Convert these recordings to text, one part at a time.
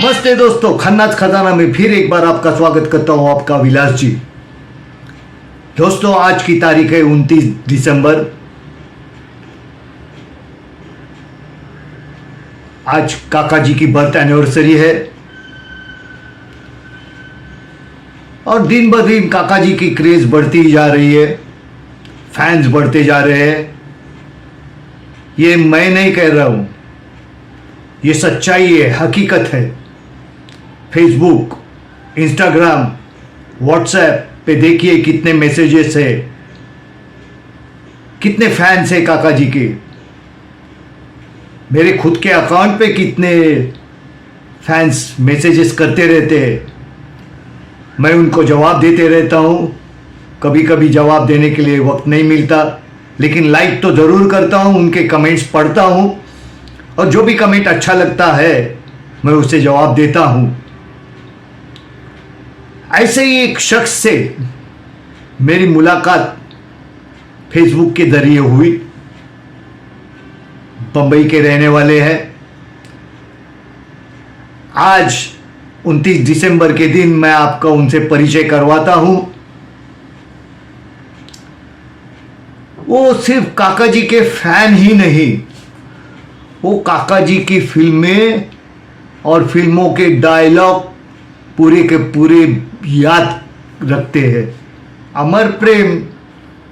नमस्ते दोस्तों, खन्नाज खजाना में फिर एक बार आपका स्वागत करता हूं, आपका विलास जी। दोस्तों, आज की तारीख है 29 दिसंबर। आज काका जी की बर्थ एनिवर्सरी है और दिन ब दिन काका जी की क्रेज बढ़ती जा रही है, फैंस बढ़ते जा रहे हैं। ये मैं नहीं कह रहा हूं, ये सच्चाई है, हकीकत है। फेसबुक, इंस्टाग्राम, व्हाट्सएप पे देखिए कितने मैसेजेस है, कितने फैंस है काका जी के। मेरे खुद के अकाउंट पे कितने फैंस मैसेजेस करते रहते हैं, मैं उनको जवाब देते रहता हूँ। कभी कभी जवाब देने के लिए वक्त नहीं मिलता, लेकिन लाइक तो ज़रूर करता हूँ, उनके कमेंट्स पढ़ता हूँ और जो भी कमेंट अच्छा लगता है मैं उसे जवाब देता हूँ। ऐसे ही एक शख्स से मेरी मुलाकात फेसबुक के जरिए हुई। बंबई के रहने वाले हैं। आज 29 दिसंबर के दिन मैं आपका उनसे परिचय करवाता हूं। वो सिर्फ काका जी के फैन ही नहीं, वो काका जी की फिल्में और फिल्मों के डायलॉग पूरे के पूरे याद रखते हैं। अमर प्रेम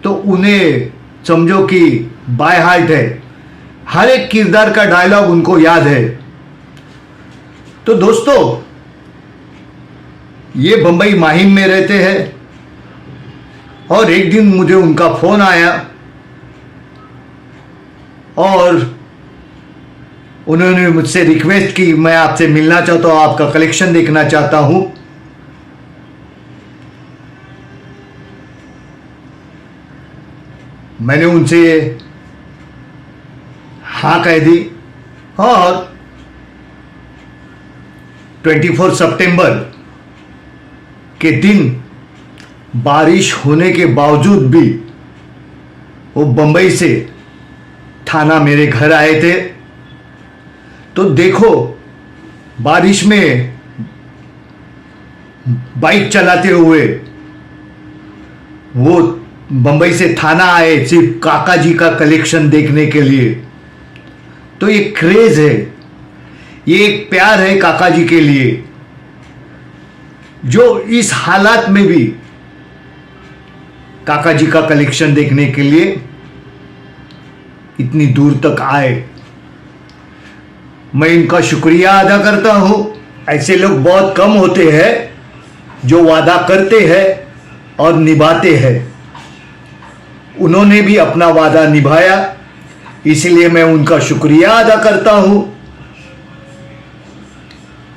तो उन्हें समझो कि बाय हार्ट है, हर एक किरदार का डायलॉग उनको याद है। तो दोस्तों, ये बंबई माहिम में रहते हैं और एक दिन मुझे उनका फोन आया और उन्होंने मुझसे रिक्वेस्ट की, मैं आपसे मिलना चाहता हूं, आपका कलेक्शन देखना चाहता हूं। मैंने उनसे हाँ कह दी और 24 सितंबर के दिन बारिश होने के बावजूद भी वो बंबई से थाना मेरे घर आए थे। तो देखो, बारिश में बाइक चलाते हुए वो बंबई से थाना आए सिर्फ काका जी का कलेक्शन देखने के लिए। तो ये क्रेज है, ये एक प्यार है काका जी के लिए, जो इस हालात में भी काका जी का कलेक्शन देखने के लिए इतनी दूर तक आए। मैं इनका शुक्रिया अदा करता हूं। ऐसे लोग बहुत कम होते हैं जो वादा करते हैं और निभाते हैं। उन्होंने भी अपना वादा निभाया, इसलिए मैं उनका शुक्रिया अदा करता हूं।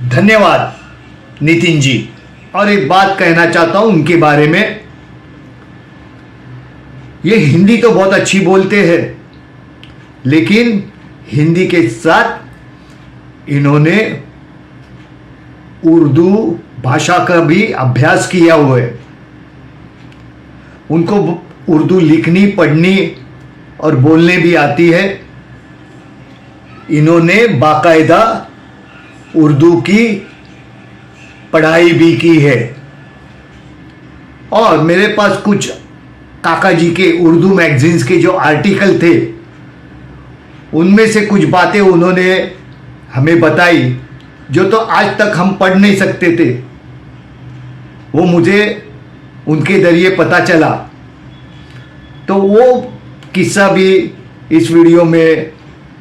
धन्यवाद नितिन जी। और एक बात कहना चाहता हूं उनके बारे में, ये हिंदी तो बहुत अच्छी बोलते हैं, लेकिन हिंदी के साथ इन्होंने उर्दू भाषा का भी अभ्यास किया हुआ है। उनको उर्दू लिखनी, पढ़नी और बोलने भी आती है। इन्होंने बाकायदा उर्दू की पढ़ाई भी की है और मेरे पास कुछ काका जी के उर्दू मैगजीन्स के जो आर्टिकल थे, उनमें से कुछ बातें उन्होंने हमें बताई जो तो आज तक हम पढ़ नहीं सकते थे। वो मुझे उनके जरिए पता चला। तो वो किस्सा भी इस वीडियो में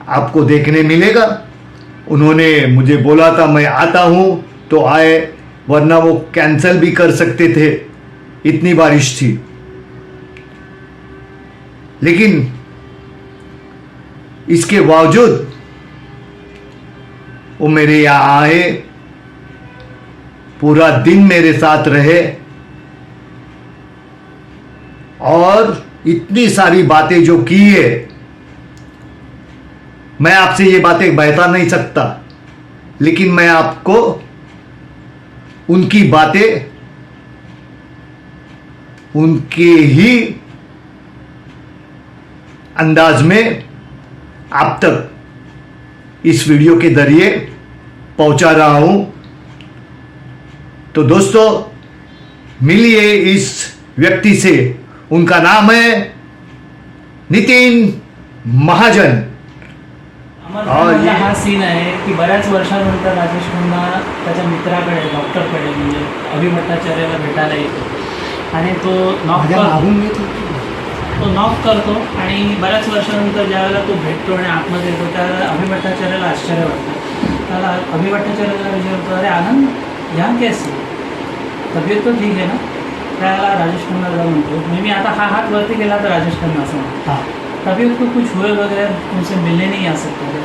आपको देखने मिलेगा। उन्होंने मुझे बोला था मैं आता हूँ तो आए, वरना वो कैंसिल भी कर सकते थे, इतनी बारिश थी। लेकिन इसके बावजूद वो मेरे यहाँ आए, पूरा दिन मेरे साथ रहे और इतनी सारी बातें जो की है, मैं आपसे ये बातें बता नहीं सकता, लेकिन मैं आपको उनकी बातें उनके ही अंदाज में आप तक इस वीडियो के जरिए पहुंचा रहा हूं। तो दोस्तों मिलिए इस व्यक्ति से, उनका नाम है नितीन महाजन। और हा सीन आहे की बऱ्याच वर्षानंतर राजेश खन्ना त्याच्या मित्राकडे डॉक्टरकडे म्हणजे अभि भट्टाचार्याला भेटायला येतो आणि तो नॉक करतो आणि बऱ्याच वर्षानंतर ज्यावेळेला तो भेटतो आणि आतमध्ये येतो त्यावेळेला अभि भट्टाचार्याला आश्चर्य वाटतं. त्याला अभि भट्टाचार्याला विचारतो, अरे आनंद यहाँ कैसे, तब्येत तो ठीक आहे ना. त्याला राजेश खन्ना म्हणतो, मी आता हा हात वरती केला तर राजेश खन्ना असं म्हणतो, तबीयत को कुछ हुए बगैर तुमसे मिलने नहीं आ सकता है.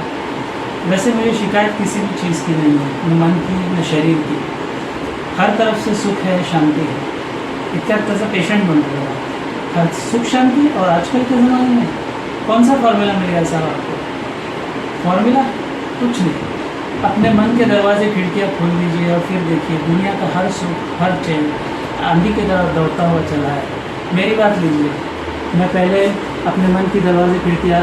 वैसे मुझे शिकायत किसी भी चीज़ की नहीं है, न मन की न शरीर की. हर तरफ से सुख है, शांति है. इत्यादि त्याचा पेशेंट बनतो है. हर सुख शांति. और आजकल के ज़माने में कौन सा फॉर्मूला मिलेगा साहब आपको? फॉर्मूला कुछ नहीं. अपने मन के दरवाजे खिड़कियाँ खोल दीजिए और फिर देखिए दुनिया का हर सुख, हर चैन आंधी की तरफ दौड़ता हुआ चला है. मेरी बात लीजिए, मैं पहले अपने मन की दरवाजे खिड़कियाँ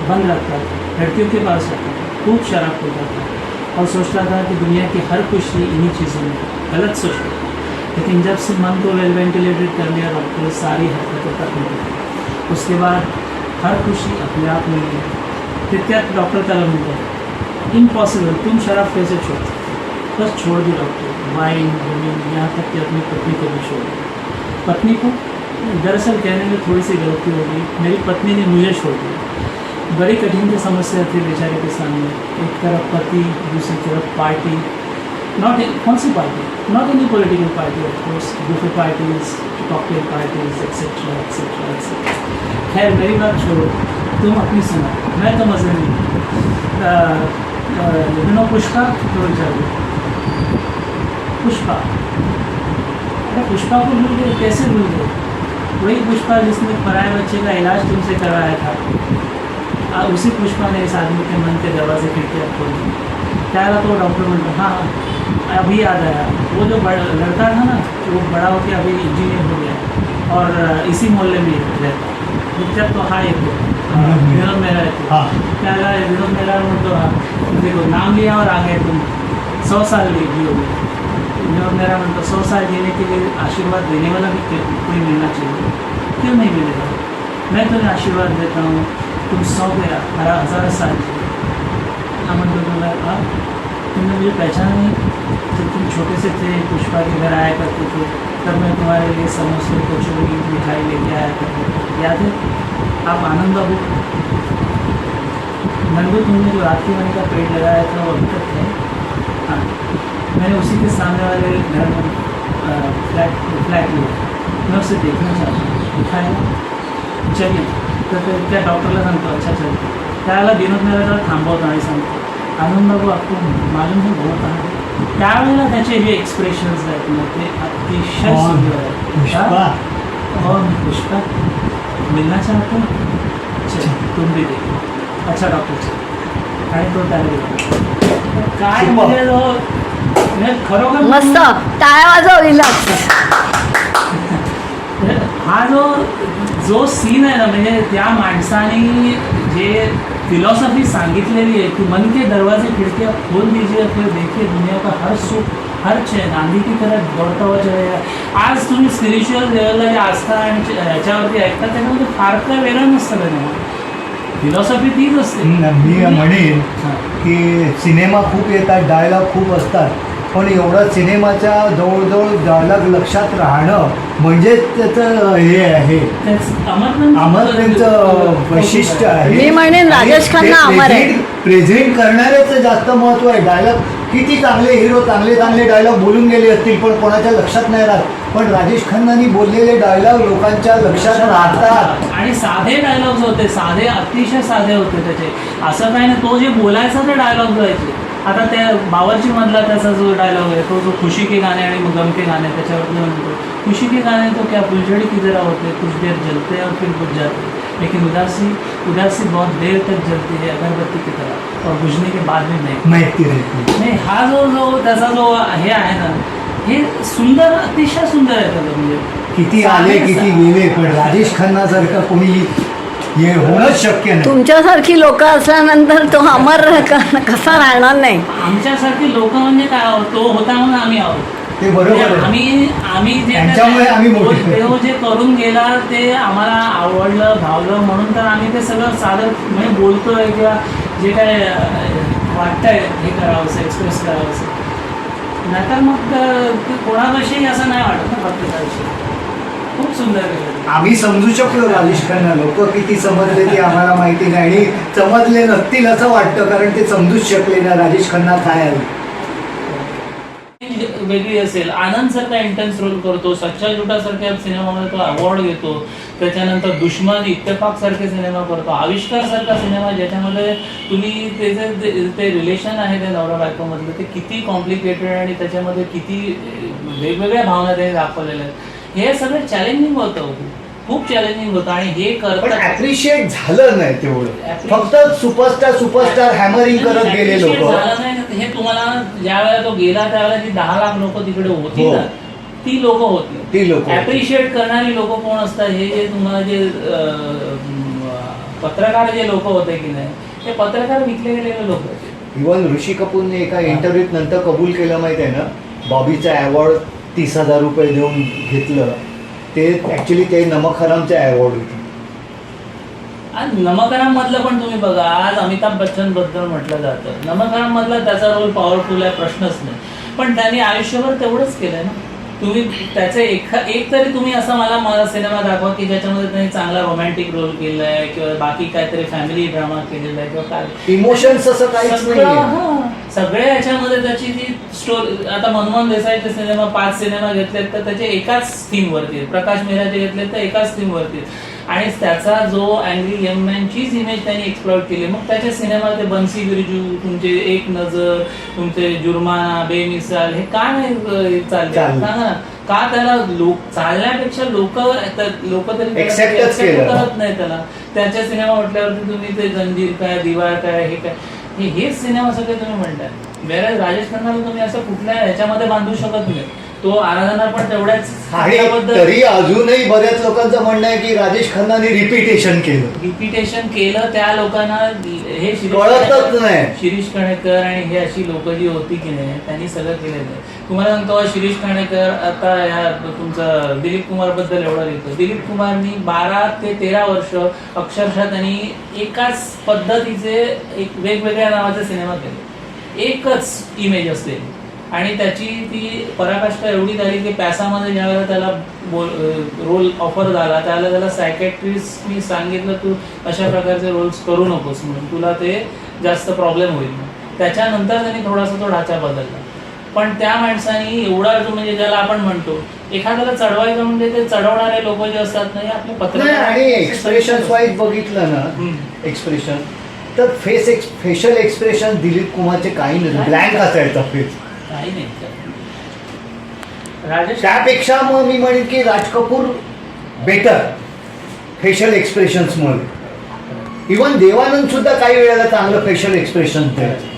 बंद रखता था, लड़कियों के पास रखता था, खूब शराब पीता था और सोचता था कि दुनिया की हर खुशी इन्हीं चीज़ों में. गलत सोचता था. लेकिन जब से मन को वेल वेंटिलेटेड कर लिया डॉक्टर, सारी हरकतें तक मिली. उसके बाद हर खुशी अपने आप मिल गई. फिर क्या डॉक्टर त्याला म्हणतो, इम्पॉसिबल, तुम शराब कैसे छोड़ सकते? बस छोड़ दी डॉक्टर. वाइन, वुमेन, यहाँ तक कि अपनी पत्नी को भी छोड़ दी. पत्नी को दरअसल कहने में थोड़ी सी गलती हो गई. मेरी पत्नी ने मुझे छोड़ दिया. बड़ी कठिन सी समस्या थी बेचारे के सामने. एक तरफ पति, दूसरी तरफ पार्टी. कौन सी party? Not any political party of course. Buffet parties, cocktail parties, etcetera etcetera etcetera. खैर मेरी बात छोड़ो, तुम अपनी सुनो, मैं तो मज़े नहीं. पुष्पा तो विचार पुष्पा, अरे पुष्पा को भूल गए? कैसे भूल गए? वही पुष्पा जिसने पराए बच्चे का इलाज तुमसे करवाया था. उसी पुष्पा ने इस आदमी के मन के दरवाजे खिड़कियाँ खोल दी. त्याला तो डॉक्टर म्हणतो, हाँ अभी याद आया, वो जो लड़का था ना, वो बड़ा होकर अभी इंजीनियर हो गया और इसी मोहल्ले में रहता. जब तो हाँ येतो विनोद मेहरा येतो. त्याला विनोद मेहरा म्हणतो, हाँ देखो नाम लिया और आ गए तुम, 100 साल जियोगे. विनोद मेहरा म्हणतो, 100 साल जीने के लिए आशीर्वाद देने वाला भी कोई मिलना चाहिए. क्यों नहीं मिलेगा? मैं तुम्हें आशीर्वाद देता हूँ, तुम 100 पे 1000 साल जिए. हाँ म्हणतो, तुला तुमने मुझे पहचाना नहीं? जब तुम छोटे से थे, पुष्पा के घर आया करते थे, तब मैं तुम्हारे लिए समोसे, कचौड़ी, मिठाई लेके आया करते थे, याद है? आप आनंद बाबू नंदू, तुमने जो राखी मणि का पेड़ लगाया था वो अभी तक है? हाँ, मैंने उसी के सामने वाले घर में फ्लैट लिया. मैं उसे देखना चाहता हूँ. दिखाएगा? चलिए. तर त्या डॉक्टरला सांगतो, अच्छा चलिए. त्याला विनोद मेहरा थांबवतो आणि सांगतो, आनंद बाबू आपको मालूम है बहुत आहे. त्यावेळेला त्याचे जे एक्सप्रेशन्स आहेत ना ते अतिशय सुंदर आहेत. और पुष्पा मिलना चाहते हो? अच्छा तुम भी देखो. अच्छा डॉक्टर आणि तो त्याला काय म्हणजे खरोखर मस्त टाळ्या वाजव. हा जो सीन आहे ना, म्हणजे त्या माणसाने जे फिलॉसॉफी सांगितलेली आहे की मन के दरवाजे खिड़कियाँ खोल दीजिए, फिर देखिए दुनिया का हर सुख, हर चैन आंधी की तरह दौड़ता हुआ चलेगा. आज तुम्ही स्पिरिच्युअल लेवलला जे आस्था आणि याच्यावरती ऐकता त्याच्यामध्ये फार काय वेगळं नसतं का? फिलॉसॉफी तीच असते. मी म्हणेन की सिनेमा खूप येतात, डायलॉग खूप असतात, पण एवढा सिनेमाच्या जवळजवळ डायलॉग लक्षात राहणं म्हणजे त्याचं हे आहे, अमरनाथचं वैशिष्ट्य आहे. मी म्हणेन राजेश खन्ना अमर आहे. प्रेझेंट करणाऱ्याचं जास्त महत्त्व आहे. डायलॉग किती चांगले हिरो चांगले चांगले डायलॉग बोलून गेले असतील पण कोणाच्या लक्षात नाही राहत. पण राजेश खन्नानी बोललेले डायलॉग लोकांच्या लक्षात राहतात. आणि साधे डायलॉग्स होते, साधे अतिशय साधे होते त्याचे. असं काही नाही, तो जे बोलायचा ते डायलॉग जायचे. आता त्या बावर्ची मधला त्याचा जो डायलॉग आहे तो जो खुशी के गाणे आणि गम के गाणे त्याच्यावरती म्हणतो, खुशी के गाने तो क्या फुलझड़ी की तरह होते, कुछ देर जलते और फिर बुझ जाते, लेकिन उदासी बहुत देर तक जलती है अगरबत्ती की तरह और बुझने के बाद भी महकती रहती. नाही. हा जो त्याचा जो हे आहे ना, हे सुंदर, अतिशय सुंदर आहे त्याचं. म्हणजे किती आले किती गेले, पण राजेश खन्ना सारखं कोणी हे होणंच शक्य नाही. तुमच्यासारखी लोक असल्यानंतर तो अमर कसा राहणार नाही? आमच्यासारखी लोक म्हणजे काय आहोत? तो होता म्हणून आम्ही आहोत. ते बरोबर आहे. आम्ही जे त्यांच्यामुळे आम्ही मोठे. तो जे करून गेला ते आम्हाला आवडलं भावलं म्हणून तर आम्ही ते सगळं सादर म्हणजे बोलतोय किंवा जे काय वाटतंय हे करावंसं एक्सप्रेस करावंसं. नाहीतर मग ते कोणाविषयी असं नाही वाटत ना प्रत्येकाविषयी. खूप सुंदर केलं. आम्ही समजू शकलो राजेश खन्ना, लोक किती समजले ते आम्हाला माहिती नाही आणि समजले नसतील असं वाटतं, कारण ते समजूच शकले ना राजेश खन्ना काय आहे. वेगळी असेल. आनंद सारखा इंटेन्स रोल करतो, सच्चा झुटा सारख्या सिनेमामध्ये तो अवॉर्ड घेतो. त्याच्यानंतर दुश्मन इत्तेफाक सारखे सिनेमा करतो. आविष्कार सारखा सिनेमा ज्याच्यामध्ये तुम्ही ते रिलेशन आहे त्या नवरा बायकोमधलं ते किती कॉम्प्लिकेटेड आणि त्याच्यामध्ये किती वेगवेगळ्या भावना त्याने दाखवलेल्या आहेत. हे सगळं चॅलेंजिंग होतं, खूप चॅलेंजिंग होतं आणि हे पण करतात. ऍप्रिशिएट झालं नाही तेवढं, फक्त सुपरस्टार हॅमरिंग करत गेले लोक. झालं नाही हे तुम्हाला ज्या वेळेला तो गेला त्यावेळेला जी 10 लाख लोक तिकडे होती ना, ती लोक होती. ती लोक ऍप्रिशिएट करणारी लोक कोण असतात? हे जे तुम्हाला जे पत्रकार जे लोक होते की नाही, ते पत्रकार विकले गेलेले लोक होते. इव्हन ऋषी कपूरने एका इंटरव्ह्यूत नंतर कबूल केलं माहिती आहे ना, बॉबीचा अवॉर्ड 30,000 रुपये देऊन घेतलं. ते ऍक्च्युली ते नमक हरामचे अवॉर्ड होते. आणि नमक हराम मधलं पण तुम्ही बघा, आज अमिताभ बच्चन बद्दल म्हटलं जातं. नमक हराम मधला त्याचा रोल पॉवरफुल आहे, प्रश्नच नाही. पण त्यांनी आयुष्यभर तेवढंच केलंय ना. तुम्ही त्याचे एक तरी तुम्ही असं मला सिनेमा दाखवा की ज्याच्यामध्ये त्यांनी चांगला रोमॅन्टिक रोल केलाय किंवा बाकी काहीतरी फॅमिली ड्रामा केलेला आहे किंवा काय इमोशन्स असं काहीच नाही. सगळ्या याच्यामध्ये त्याची ती स्टोरी. आता मनमोहन देसाईचे सिनेमा 5 सिनेमा घेतलेत तर त्याचे एकाच थीमवरती, प्रकाश मेहराचे घेतले तर एकाच थीमवरती, आणि त्याचा जो अँग्री यंग मॅनचीच इमेज त्यांनी एक्सप्लोर केली. मग त्याचे सिनेमा ते बन्सी बिरजू, तुमचे एक नजर, तुमचे जुर्माना, बेमिसाल, हे का नाही चालले? का त्याला चालण्यापेक्षा लोक तरी Acceptच केलं. करत नाही त्याला. त्याच्या सिनेमा म्हटल्यावरती तुम्ही ते जंजीर काय, दिवार काय, हे काय, हेच सिनेमा सगळे तुम्ही म्हणताय. वेळेस राजेश खन्नाला तुम्ही असं कुठल्या ह्याच्यामध्ये बांधू शकत नाही. तो आराधना पण तेवढ्याच. तरी अजूनही बऱ्याच लोकांचं म्हणणं आहे की राजेश खन्नाने रिपिटेशन केलं. त्या लोकांना हे कळतच नाही. शिरीष कणेकर आणि हे अशी लोक जी होती की नाही, त्यांनी सगळं केलेलं आहे. तुम्हाला सांगतो, शिरीष कणेकर आता या तुमचं दिलीप कुमार बद्दल एवढं लिहितो. दिलीप कुमारनी 12 ते 13 वर्ष अक्षरशः त्यांनी एकाच पद्धतीचे एक वेगवेगळ्या नावाचे सिनेमा केले, एकच इमेज असलेली. आणि त्याची ती पराकाष्ठा एवढी झाली की पॅसामध्ये ज्यावेळेला त्याला रोल ऑफर झाला त्यावेळेला त्याला सायकॅट्रिस्टनी सांगितलं, तू अशा प्रकारचे रोल्स करू नकोस म्हणून, तुला ते जास्त प्रॉब्लेम होईल. त्याच्यानंतर त्यांनी थोडासा तो ढाचा बदलला. पण त्या माणसाने एवढा म्हणजे ज्याला आपण म्हणतो एखाद्याला चढवायचं म्हणजे ते चढवणारे लोक जे असतात ना, आपले पत्रकार. आणि एक्सप्रेशन वाईज बघितलं ना, एक्सप्रेशन तर फेशियल एक्सप्रेशन दिलीप कुमारचे काही नाही, ब्लँक असायचा फेस, काही नाही. राजेश त्यापेक्षा मग मी म्हणेन की Raj Kapoor better facial expressions मध्ये. इव्हन देवानंद सुद्धा काही वेळेला चांगलं फेशियल एक्सप्रेशन द्यायचं.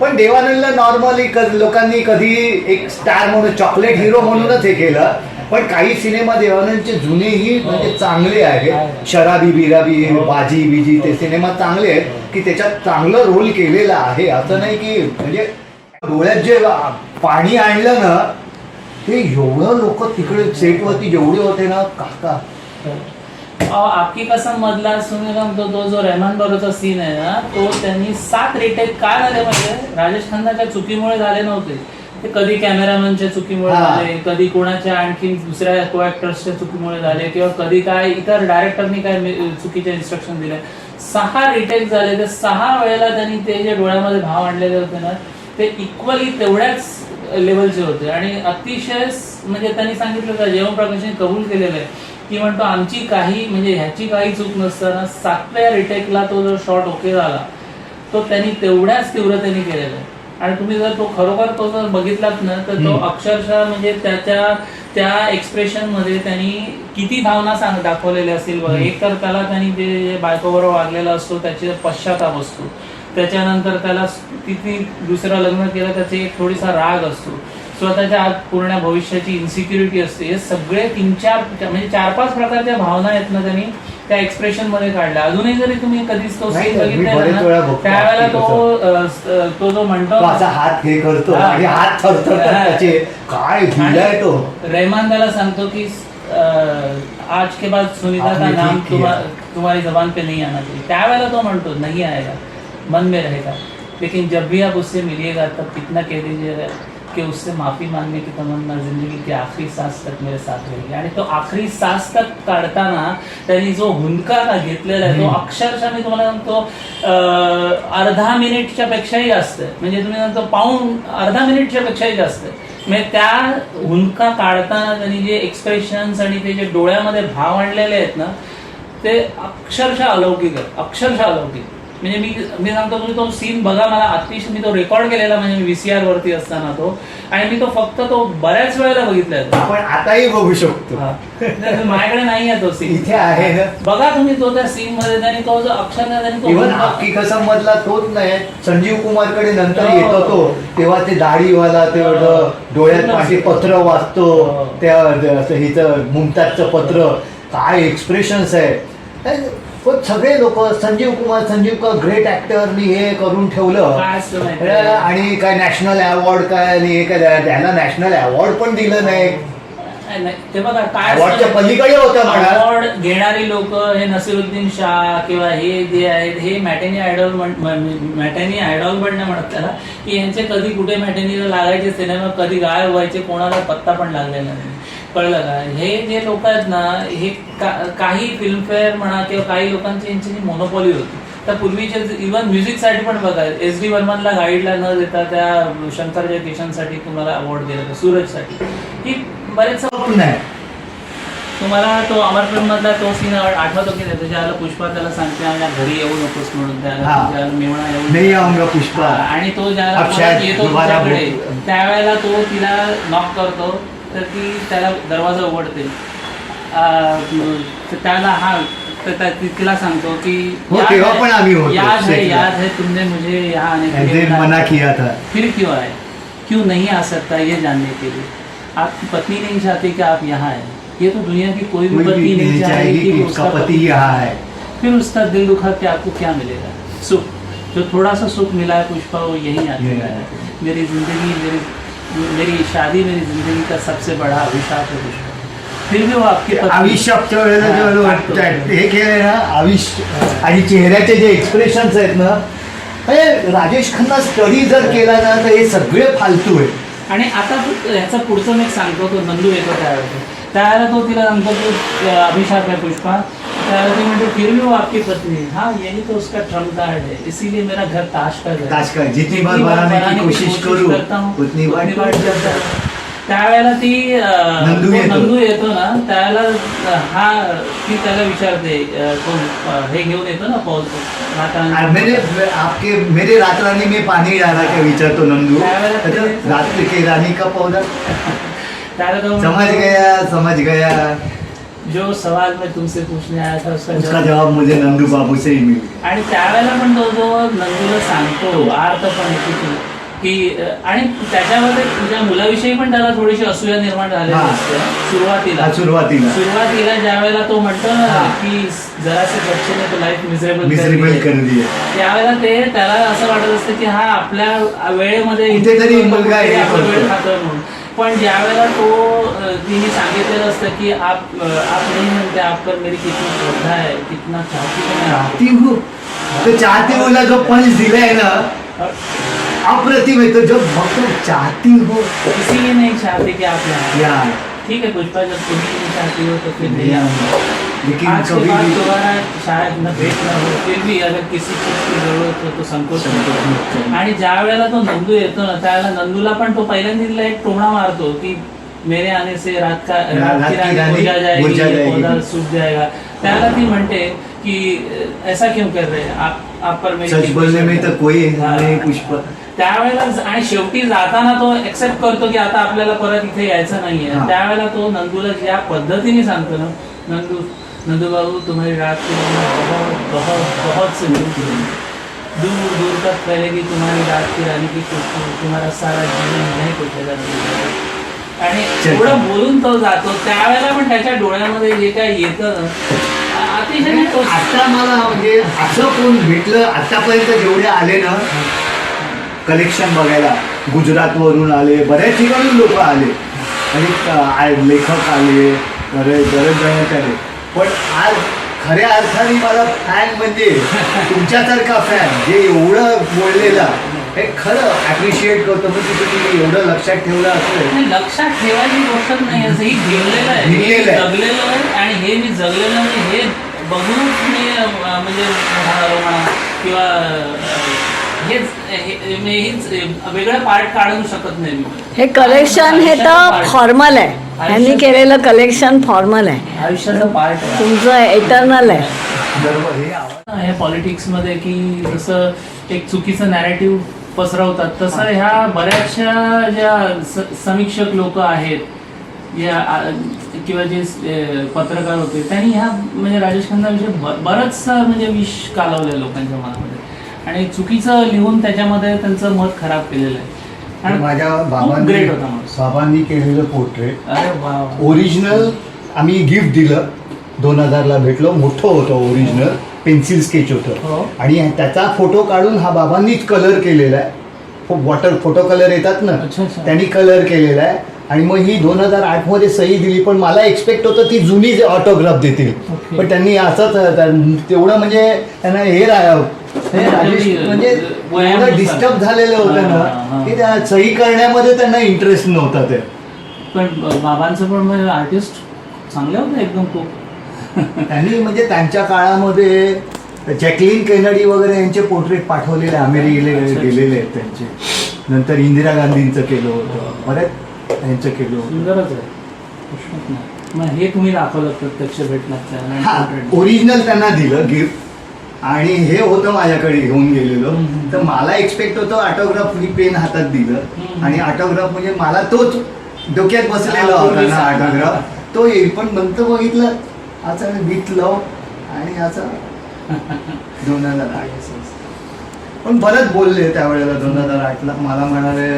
पण देवानंदला नॉर्मली लोकांनी कधी एक स्टार म्हणून, चॉकलेट हिरो म्हणूनच हे केलं. पण काही सिनेमा देवानंदचे जुनेही म्हणजे चांगले आहेत. शराबी बिराबी, बाजी बिजी, ते सिनेमा चांगले आहेत की त्याच्यात चांगलं रोल केलेला आहे. असं नाही की म्हणजे डोळ्यात जे पाणी आणलं ना, ते एवढं लोक तिकडे सेटवरती जेवढे होते ना, काका. आपकी कसम मधला तो जो रहमान बरोबरचा सीन आहे ना, तो त्यांनी 7 रिटेक का झाले म्हणजे राजेश खन्नाच्या चुकीमुळे झाले नव्हते. ते कधी कॅमेरामॅनच्या चुकीमुळे झाले, कधी कोणाच्या आणखी दुसऱ्या को ऍक्टर्सच्या चुकीमुळे झाले, किंवा कधी काय इतर डायरेक्टरनी काय चुकीचे इन्स्ट्रक्शन दिले. 6 रिटेक झाले. ते 6 वेळेला त्यांनी ते जे डोळ्यामध्ये भाव आणलेले होते ना, ते इक्वली तेवढ्याच लेवलचे होते. आणि अतिशय म्हणजे त्यांनी सांगितलं का, जेव्हा प्रकाशने कबूल केलेलं आहे की म्हणतो आमची काही म्हणजे ह्याची काही चूक नसताना 7व्या रिटेकला तो जो शॉट ओके झाला, तो त्यांनी तेवढ्याच तीव्रतेने केलेला आहे. आणि तुम्ही जर तो खरोखर तो जर बघितलात ना, तर तो अक्षरशः म्हणजे त्या एक्सप्रेशन मध्ये त्यांनी किती भावना दाखवलेल्या असतील बघा. एक तर त्याला त्यांनी जे बायकोबरोबर वागलेला असतो त्याचे पश्चाताप असतो, त्याच्यानंतर त्याला किती दुसरं लग्न केलं त्याचे एक थोडीसा राग असतो, स्वतःच्या आत पूर्ण भविष्याची इन्सिक्युरिटी असते. हे सगळे 3-4 म्हणजे 4-5 प्रकारच्या भावना आहेत ना त्यांनी त्या एक्सप्रेशन मध्ये काढला. अजूनही जरी तुम्ही कधीच तो नाही, सीन मी बघितलेला बरेच वेळा ना, बघतो. त्यावेळेला तो जो म्हणतो तो असा हात हे करतो हा. आणि हात थरथरतात हा. त्याचे. काय धिलाय तो. रहमान त्याला सांगतो की आज के बाद सुनीता का आपने नाम ठीक किया. तुम्हारी जबान पे नहीं आना चाहिए. त्यावेळेला तो म्हणतो नहीं आएगा, मन में रहेगा, लेकिन जब भी आप उससे मिलिएगा तब कितना कह दीजिएगा कि उससे माफी मांगने की तमन्ना जिंदगी की आखिरी सांस तक मेरे साथ रहेगी. आणि तो आखरी सांस तक काढताना त्यांनी जो हुंदका घेतलेला आहे तो अक्षरशः मी तुम्हाला सांगतो अर्धा मिनिटच्या पेक्षाही जास्त आहे. म्हणजे तुम्ही सांगतो अर्धा मिनिटच्या पेक्षाही जास्त आहे. म्हणजे त्या हुंदका काढताना त्यांनी जे एक्सप्रेशन्स आणि ते जे डोळ्यामध्ये भाव आणलेले आहेत ना, ते अक्षरशः अलौकिक आहे, अक्षरशः अलौकिक. म्हणजे मी सांगतो तुम्ही तो सीन बघा. मला अतिशय, मी तो रेकॉर्ड केलेला म्हणजे VCR वरती असताना तो, आणि मी तो फक्त तो बऱ्याच वेळेला बघितलाय. आपण आताही बघू शकतो. माझ्याकडे नाही आहे तो सीन, इथे आहे ना. बघा तुम्ही तो त्या सीन मध्ये. त्यांनी तो जो अक्षरशः त्यांनी तो इव्हन आपकी कसम मधला तोच नाही, संजीव कुमार कडे नंतर हो. येतो तो, तेव्हा ते दाढीवाला ते डोळ्यात पाठी पत्र वाचतो, त्या हिचं मुमताजचं पत्र. काय एक्सप्रेशन्स आहे. पण सगळे लोक संजीव का ग्रेट ऍक्टरनी हे करून ठेवलं. काय असतं माहिती आहे? आणि काय नॅशनल अवॉर्ड काय, आणि हे काय त्याला नॅशनल अवॉर्ड पण दिलं नाही. नाही, ते बघा काय अवॉर्डच्या पलीकडे होतं म्हणा. अवॉर्ड घेणारी लोक हे नसीरुद्दीन शाह किंवा हे जे आहेत हे मॅटेनी आयडॉल बनणं म्हणत त्याला, की यांचे कधी कुठे मॅटेनीला लागायचे सिनेमा कधी गायब व्हायचे, कोणाला पत्ता पण लागलेला नाही. कळलं का? हे जे लोक आहेत ना, हे काही फिल्मफेअर म्हणा किंवा काही लोकांची यांची जी मोनोपॉली होती. तर पूर्वीचे इव्हन म्युझिकसाठी पण बघा, SD बर्मनला गाईडला न देता त्या शंकर जयकिशनसाठी तुम्हाला अवॉर्ड दिला, सूरजसाठी. ही बरेच नाही. तुम्हाला तो अमरप्रेम मधला तो सीन आठवतो की नाही? त्याच्याला पुष्पा त्याला सांगते माझ्या घरी येऊ नकोस म्हणून, त्याला मेवणा येऊ नाही आऊंगा पुष्पा. आणि तो ज्याला अब शायद परत येतो दोबारा तुझ्याकडे, त्यावेळेला तो तिला नॉक करतो, तर ती त्याला दरवाजा उघडते. तर त्याला तिला सांगतो की हो, तेव्हा पण आम्ही होतो याद सेटला. है तुमने मुझे यहाँ आने के लिए ऐसे मना किया था. फिर क्यों आए, क्यों नहीं आ सकता ये जानने के लिए. आपकी पत्नी नहीं चाहती कि आप यहाँ आए. ये तो दुनिया की कोई भी पत्नी नहीं चाहेगी कि उसका पति यहाँ है. फिर उसका दिल दुखा के आपको क्या मिलेगा? सुख. जो थोड़ा सा सुख मिला है पुष्पा, वो यही आता है. मेरी जिंदगी, मेरी शादी मेरी जिंदगी का सबसे बड़ा अभिशाप है पुष्पा. फिर भी वो आपके आयुष्याच्या वेळेला जे हे केलंय ना, आयुष्य आणि चेहऱ्याचे जे एक्सप्रेशन्स आहेत ना, हे राजेश खन्ना स्टडी जर केला ना तर हे सगळे फालतू आहे. आणि आता ह्याचा पुढचं मी एक सांगतो, तो नंदू येतो त्यावेळेला तो तिला सांगतो की अभिशाप है पुष्पा. त्यावेळेला ती म्हणतो फिर भी वो आपकी पत्नी. हाँ, यही तो उसका ट्रम्प कार्ड है, इसीलिए मेरा घर ताश का घर. ताश का जितनी बार बनाने की कोशिश करू उतनी बार करता. त्यावेळेला ती नंदू येतो ना, त्यावेळेला ती त्याला विचारते, तो हे घेऊन येतो ना मेरे रात रानी में पाणी डाला क्या विचारतो नंदू. रात के रानी का पौधा. समझ गया. जो सवाल मैं तुमसे पूछने आया था उसका जवाब मुझे नंदू बाबू से ही मिला. आणि त्यावेळेला पण तो जो नंदूला सांगतो अर्थ पण की, आणि त्याच्यामध्ये तुझ्या मुलाविषयी पण त्याला थोडीशी असूया निर्माण झालेली असते सुरुवातीला ज्या वेळेला तो म्हणतो ना की जरासे बच्चे ने तो लाईफ मिझरेबल कर दी. त्यावेळेला ते त्याला असं वाटत असतं की हा आपल्या वेळेमध्ये कुठेतरी मुलगा वेळ खातोय म्हणून. पण ज्या वेळेला तो तिने सांगितलेलं असतं की आप नहीं म्हणते, आप पर मेरी कितनी श्रद्धा है, कितना चाहती हूँ. तो चाहती हूँ जो पंच दिलाय ना, अप्रतिम है. तो जब भक्त चाहती हो, इसीलिए नहीं चाहते कि आप यहाँ. ठीक है पुष्पा, जब तुम्हें नहीं चाहती हो तो फिर नहीं आऊंगा. लेकिन आज के कभी बाद भी दोबारा शायद न भेट न हो, फिर भी अगर किसी चीज की जरूरत हो तो संकोच नाही. आणि ज्या वेळेला तो नंदू येतो ना, त्यावेळेला नंदूला पण तो पहिल्यांदा एक टोमणा मारतो की मेरे आने से रात की रानी बुझा जाएगी, पौधा सूख जाएगा. त्याला ती म्हणते की ऐसा क्यों कर रहे हैं आप पर मेरी सच बोलने में तो कोई नहीं पुष्पा. त्यावेळेला आणि शेवटी जाताना तो एक्सेप्ट करतो की आता आपल्याला परत इथे यायचं नाहीये. त्यावेळेला तो नंदूला ज्या पद्धतीने सांगतो ना, नंदू बाबू तुम्हारी रात की बहुत बहुत बहुत से दूर दूर तक फैलेगी तुम्हारी रात की रानी की खुशबू, तुम्हारा सारा जीवन नहीं कुठेगा. आणि थोडं बोलून तो जातो. त्यावेळेला पण त्याच्या डोळ्यामध्ये जे काय येतं, अतिशय नाही तो- आता मला म्हणजे असं कोण भेटलं आतापर्यंत जेवढे आले ना कलेक्शन बघायला, गुजरातवरून आले, बऱ्याच ठिकाणून लोक आले म्हणजे लेखक आले, बरेच जण आले, पण आज खऱ्या अर्थाने मला फॅन म्हणजे तुमच्यासारखा फॅन जे एवढं बोललेला हे खरं ॲप्रिशिएट करतो. म्हणजे तुम्ही एवढं लक्षात ठेवलं असं नाही, लक्षात ठेवायची गोष्ट नाही. असं ही घेतलेलं आहे, हे घेतलेलं आहे. जगलेलं आहे आणि हे मी जगलेलं म्हणजे हे बघूनच मी म्हणजे मोठा झालो म्हणा किंवा हेच वेगळं पार्ट काढू शकत नाही मी. हे कलेक्शन हे तर फॉर्मल आहे, ह्यांनी केलेलं कलेक्शन फॉर्मल आहे, आयुष्याचा पार्ट आहे. तुमचं एटर्नल आहे. बरोबर. हे आवड हे पॉलिटिक्समध्ये की जसं एक चुकीचं नॅरेटिव्ह पसरवतात तसं ह्या बऱ्याचशा ज्या समीक्षक लोक आहेत किंवा जे पत्रकार होते त्यांनी ह्या म्हणजे राजेश खन्नाविषयी बरंचसा म्हणजे विष कालवलं लोकांच्या मनामध्ये आणि चुकीचं लिहून त्याच्यामध्ये त्यांचं मत खराब केलेलं आहे. आणि माझ्या खूप ग्रेट होता माणूस. बाबांनी केलेलं पोर्ट्रेट अरे वा. ओरिजिनल आम्ही गिफ्ट दिलं 2000ला भेटलो, मोठं होतं ओरिजिनल, पेन्सिल स्केच हो. होतं आणि त्याचा फोटो काढून हा बाबांनीच कलर केलेला आहे. वॉटर फोटो कलर येतात ना, अच्छा, अच्छा. त्यांनी कलर केलेला आहे आणि मग ही 2008 मध्ये सही दिली. पण मला एक्सपेक्ट होतं ती जुनी ऑटोग्राफ देतील, ओके. पण त्यांनी असंच तेवढं म्हणजे त्यांना हे राजेश म्हणजे वयानुसार. एवढं डिस्टर्ब झालेलं होतं हा, ना हा. की त्या सही करण्यामध्ये त्यांना इंटरेस्ट नव्हता ते. पण बाबांचं पण म्हणजे आर्टिस्ट चांगले होते एकदम खूप. त्यांनी म्हणजे त्यांच्या काळामध्ये जॅकलिन केनेडी वगैरे यांचे पोर्ट्रेट पाठवलेले अमेरिकेला अच्छा. गेलेले आहेत त्यांचे. नंतर इंदिरा गांधींचं केलं होतं, बऱ्याच यांचं केलं होतं. सुंदरच आहे, प्रश्नच नाही. मग हे तुम्ही दाखवलं प्रत्यक्ष भेटण्याचं हा ओरिजिनल त्यांना दिलं गिफ्ट आणि हे होतं माझ्याकडे घेऊन गेलेलो. हम्म. तर मला एक्सपेक्ट होतं ऑटोग्राफ पेन हातात दिलं हम्म. आणि ऑटोग्राफ म्हणजे मला तोच डोक्यात बसलेला हा, होता ना हा. ऑटोग्राफ, तो येईल. पण नंतर बघितलं असं विकलं आणि असं 2008. पण बरंच बोलले त्यावेळेला 2008ला. मला म्हणाले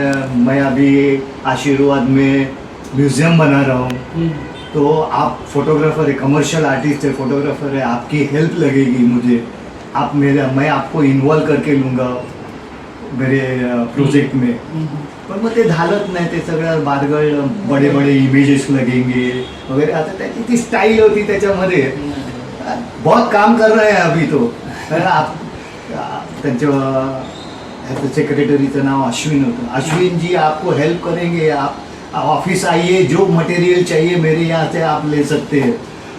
मैं अभी आशीर्वाद में म्यूजियम बना रहा हूँ, तो आप फोटोग्राफर है, कमर्शियल आर्टिस्ट है, फोटोग्राफर है, आपकी हेल्प लगेगी मुझे, आप मैं आपको इन्वॉल्व करके लूँगा मेरे प्रोजेक्ट में. पण मग ते झालंच नाही. ते सगळं बारगळ बडे बडे इमेजेस लगेंगे वगैरे. आता त्याची ती स्टाईल होती त्याच्यामध्ये. बहुत काम कर रहे हैं अभी तो. त्यांच्या सेक्रेटरीचं नाव अश्विन होतं. अश्विन जी आपको हेल्प करेंगे, आप ऑफिस आइए, जो मटेरियल चाहिए मेरे यहाँ से आप ले सकते हैं.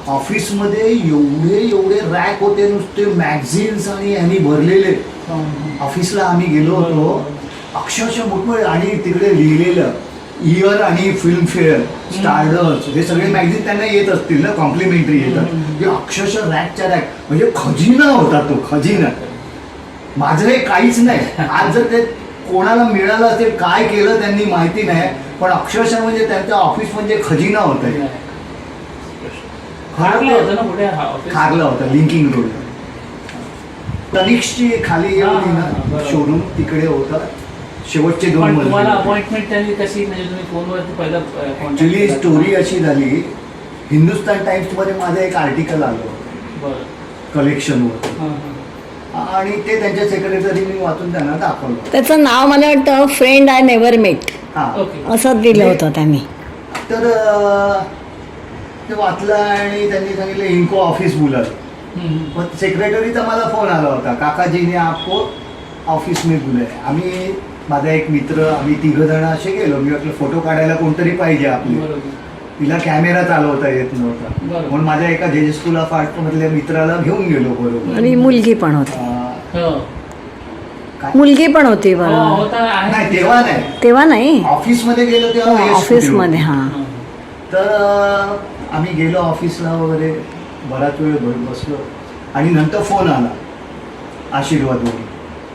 ऑफिसमध्ये एवढे रॅक होते, नुसते मॅगझिन्स आणि यांनी भरलेले. ऑफिसला आम्ही गेलो होतो, अक्षरशः मोठमोठे, आणि तिकडे लिहिलेलं इयर आणि फिल्मफेअर, स्टारडस्ट, हे सगळे मॅगझिन त्यांना येत असतील ना, कॉम्प्लिमेंटरी येतात. हे अक्षरशः रॅकच्या रॅक, म्हणजे खजिना होता तो, खजिना. माझं हे काहीच नाही. आज जर ते कोणाला मिळालं असेल, काय केलं त्यांनी माहिती नाही, पण अक्षरशः म्हणजे त्यांचं ऑफिस म्हणजे खजिना होतं. खारला होतं ना कुठे office? खारला होता लिंकिंग रोड. तनिष्कची खाली होती हा, ना बरोबर. शोरूम, तिकडे होता. शेवटचे 2 पण मजले तुम्हाला होते. अपॉइंटमेंट त्यांनी कशी, म्हणजे तुम्ही फोनवरती पहिलं ऍक्च्युली स्टोरी अशी झाली, हिंदुस्तान टाइम्स मध्ये माझं एक आर्टिकल आलं होतं बरं. कलेक्शनवर, हां, हां. आणि ते त्यांच्या सेक्रेटरीने वाचून त्यांना दाखवलं. त्याचं नाव मला वाटतं फ्रेंड आय नेव्हर मेट हा, ओके. असं दिलं होतं त्यांनी. तर ते वाचलं आणि त्यांनी सांगितलं इनको ऑफिस बुलालं. पण सेक्रेटरीचा मला फोन आला होता, काकाजीने आपको ऑफिस में बुलाय. आम्ही, माझा एक मित्र, आम्ही 3 जण असे गेलो. मी म्हटलं फोटो काढायला कोणतरी पाहिजे आपली. बरोबर. तिला कॅमेरा चालवता येत नव्हता, बरोबर. म्हणून माझ्या एका जे स्कूल ऑफ आर्ट मधल्या मित्राला घेऊन गेलो बरोबर. आणि मुलगी पण होती, हो. काय? मुलगी पण होती हो, बरं. होता, आहे. नाही तेव्हा नाही, तेव्हा नाही, ऑफिसमध्ये गेलो तेव्हा यश ऑफिसमध्ये. studio. हां, तर आम्ही गेलो ऑफिसला वगैरे, बराच वेळ बसलो आणि नंतर फोन आला आशीर्वादवरून.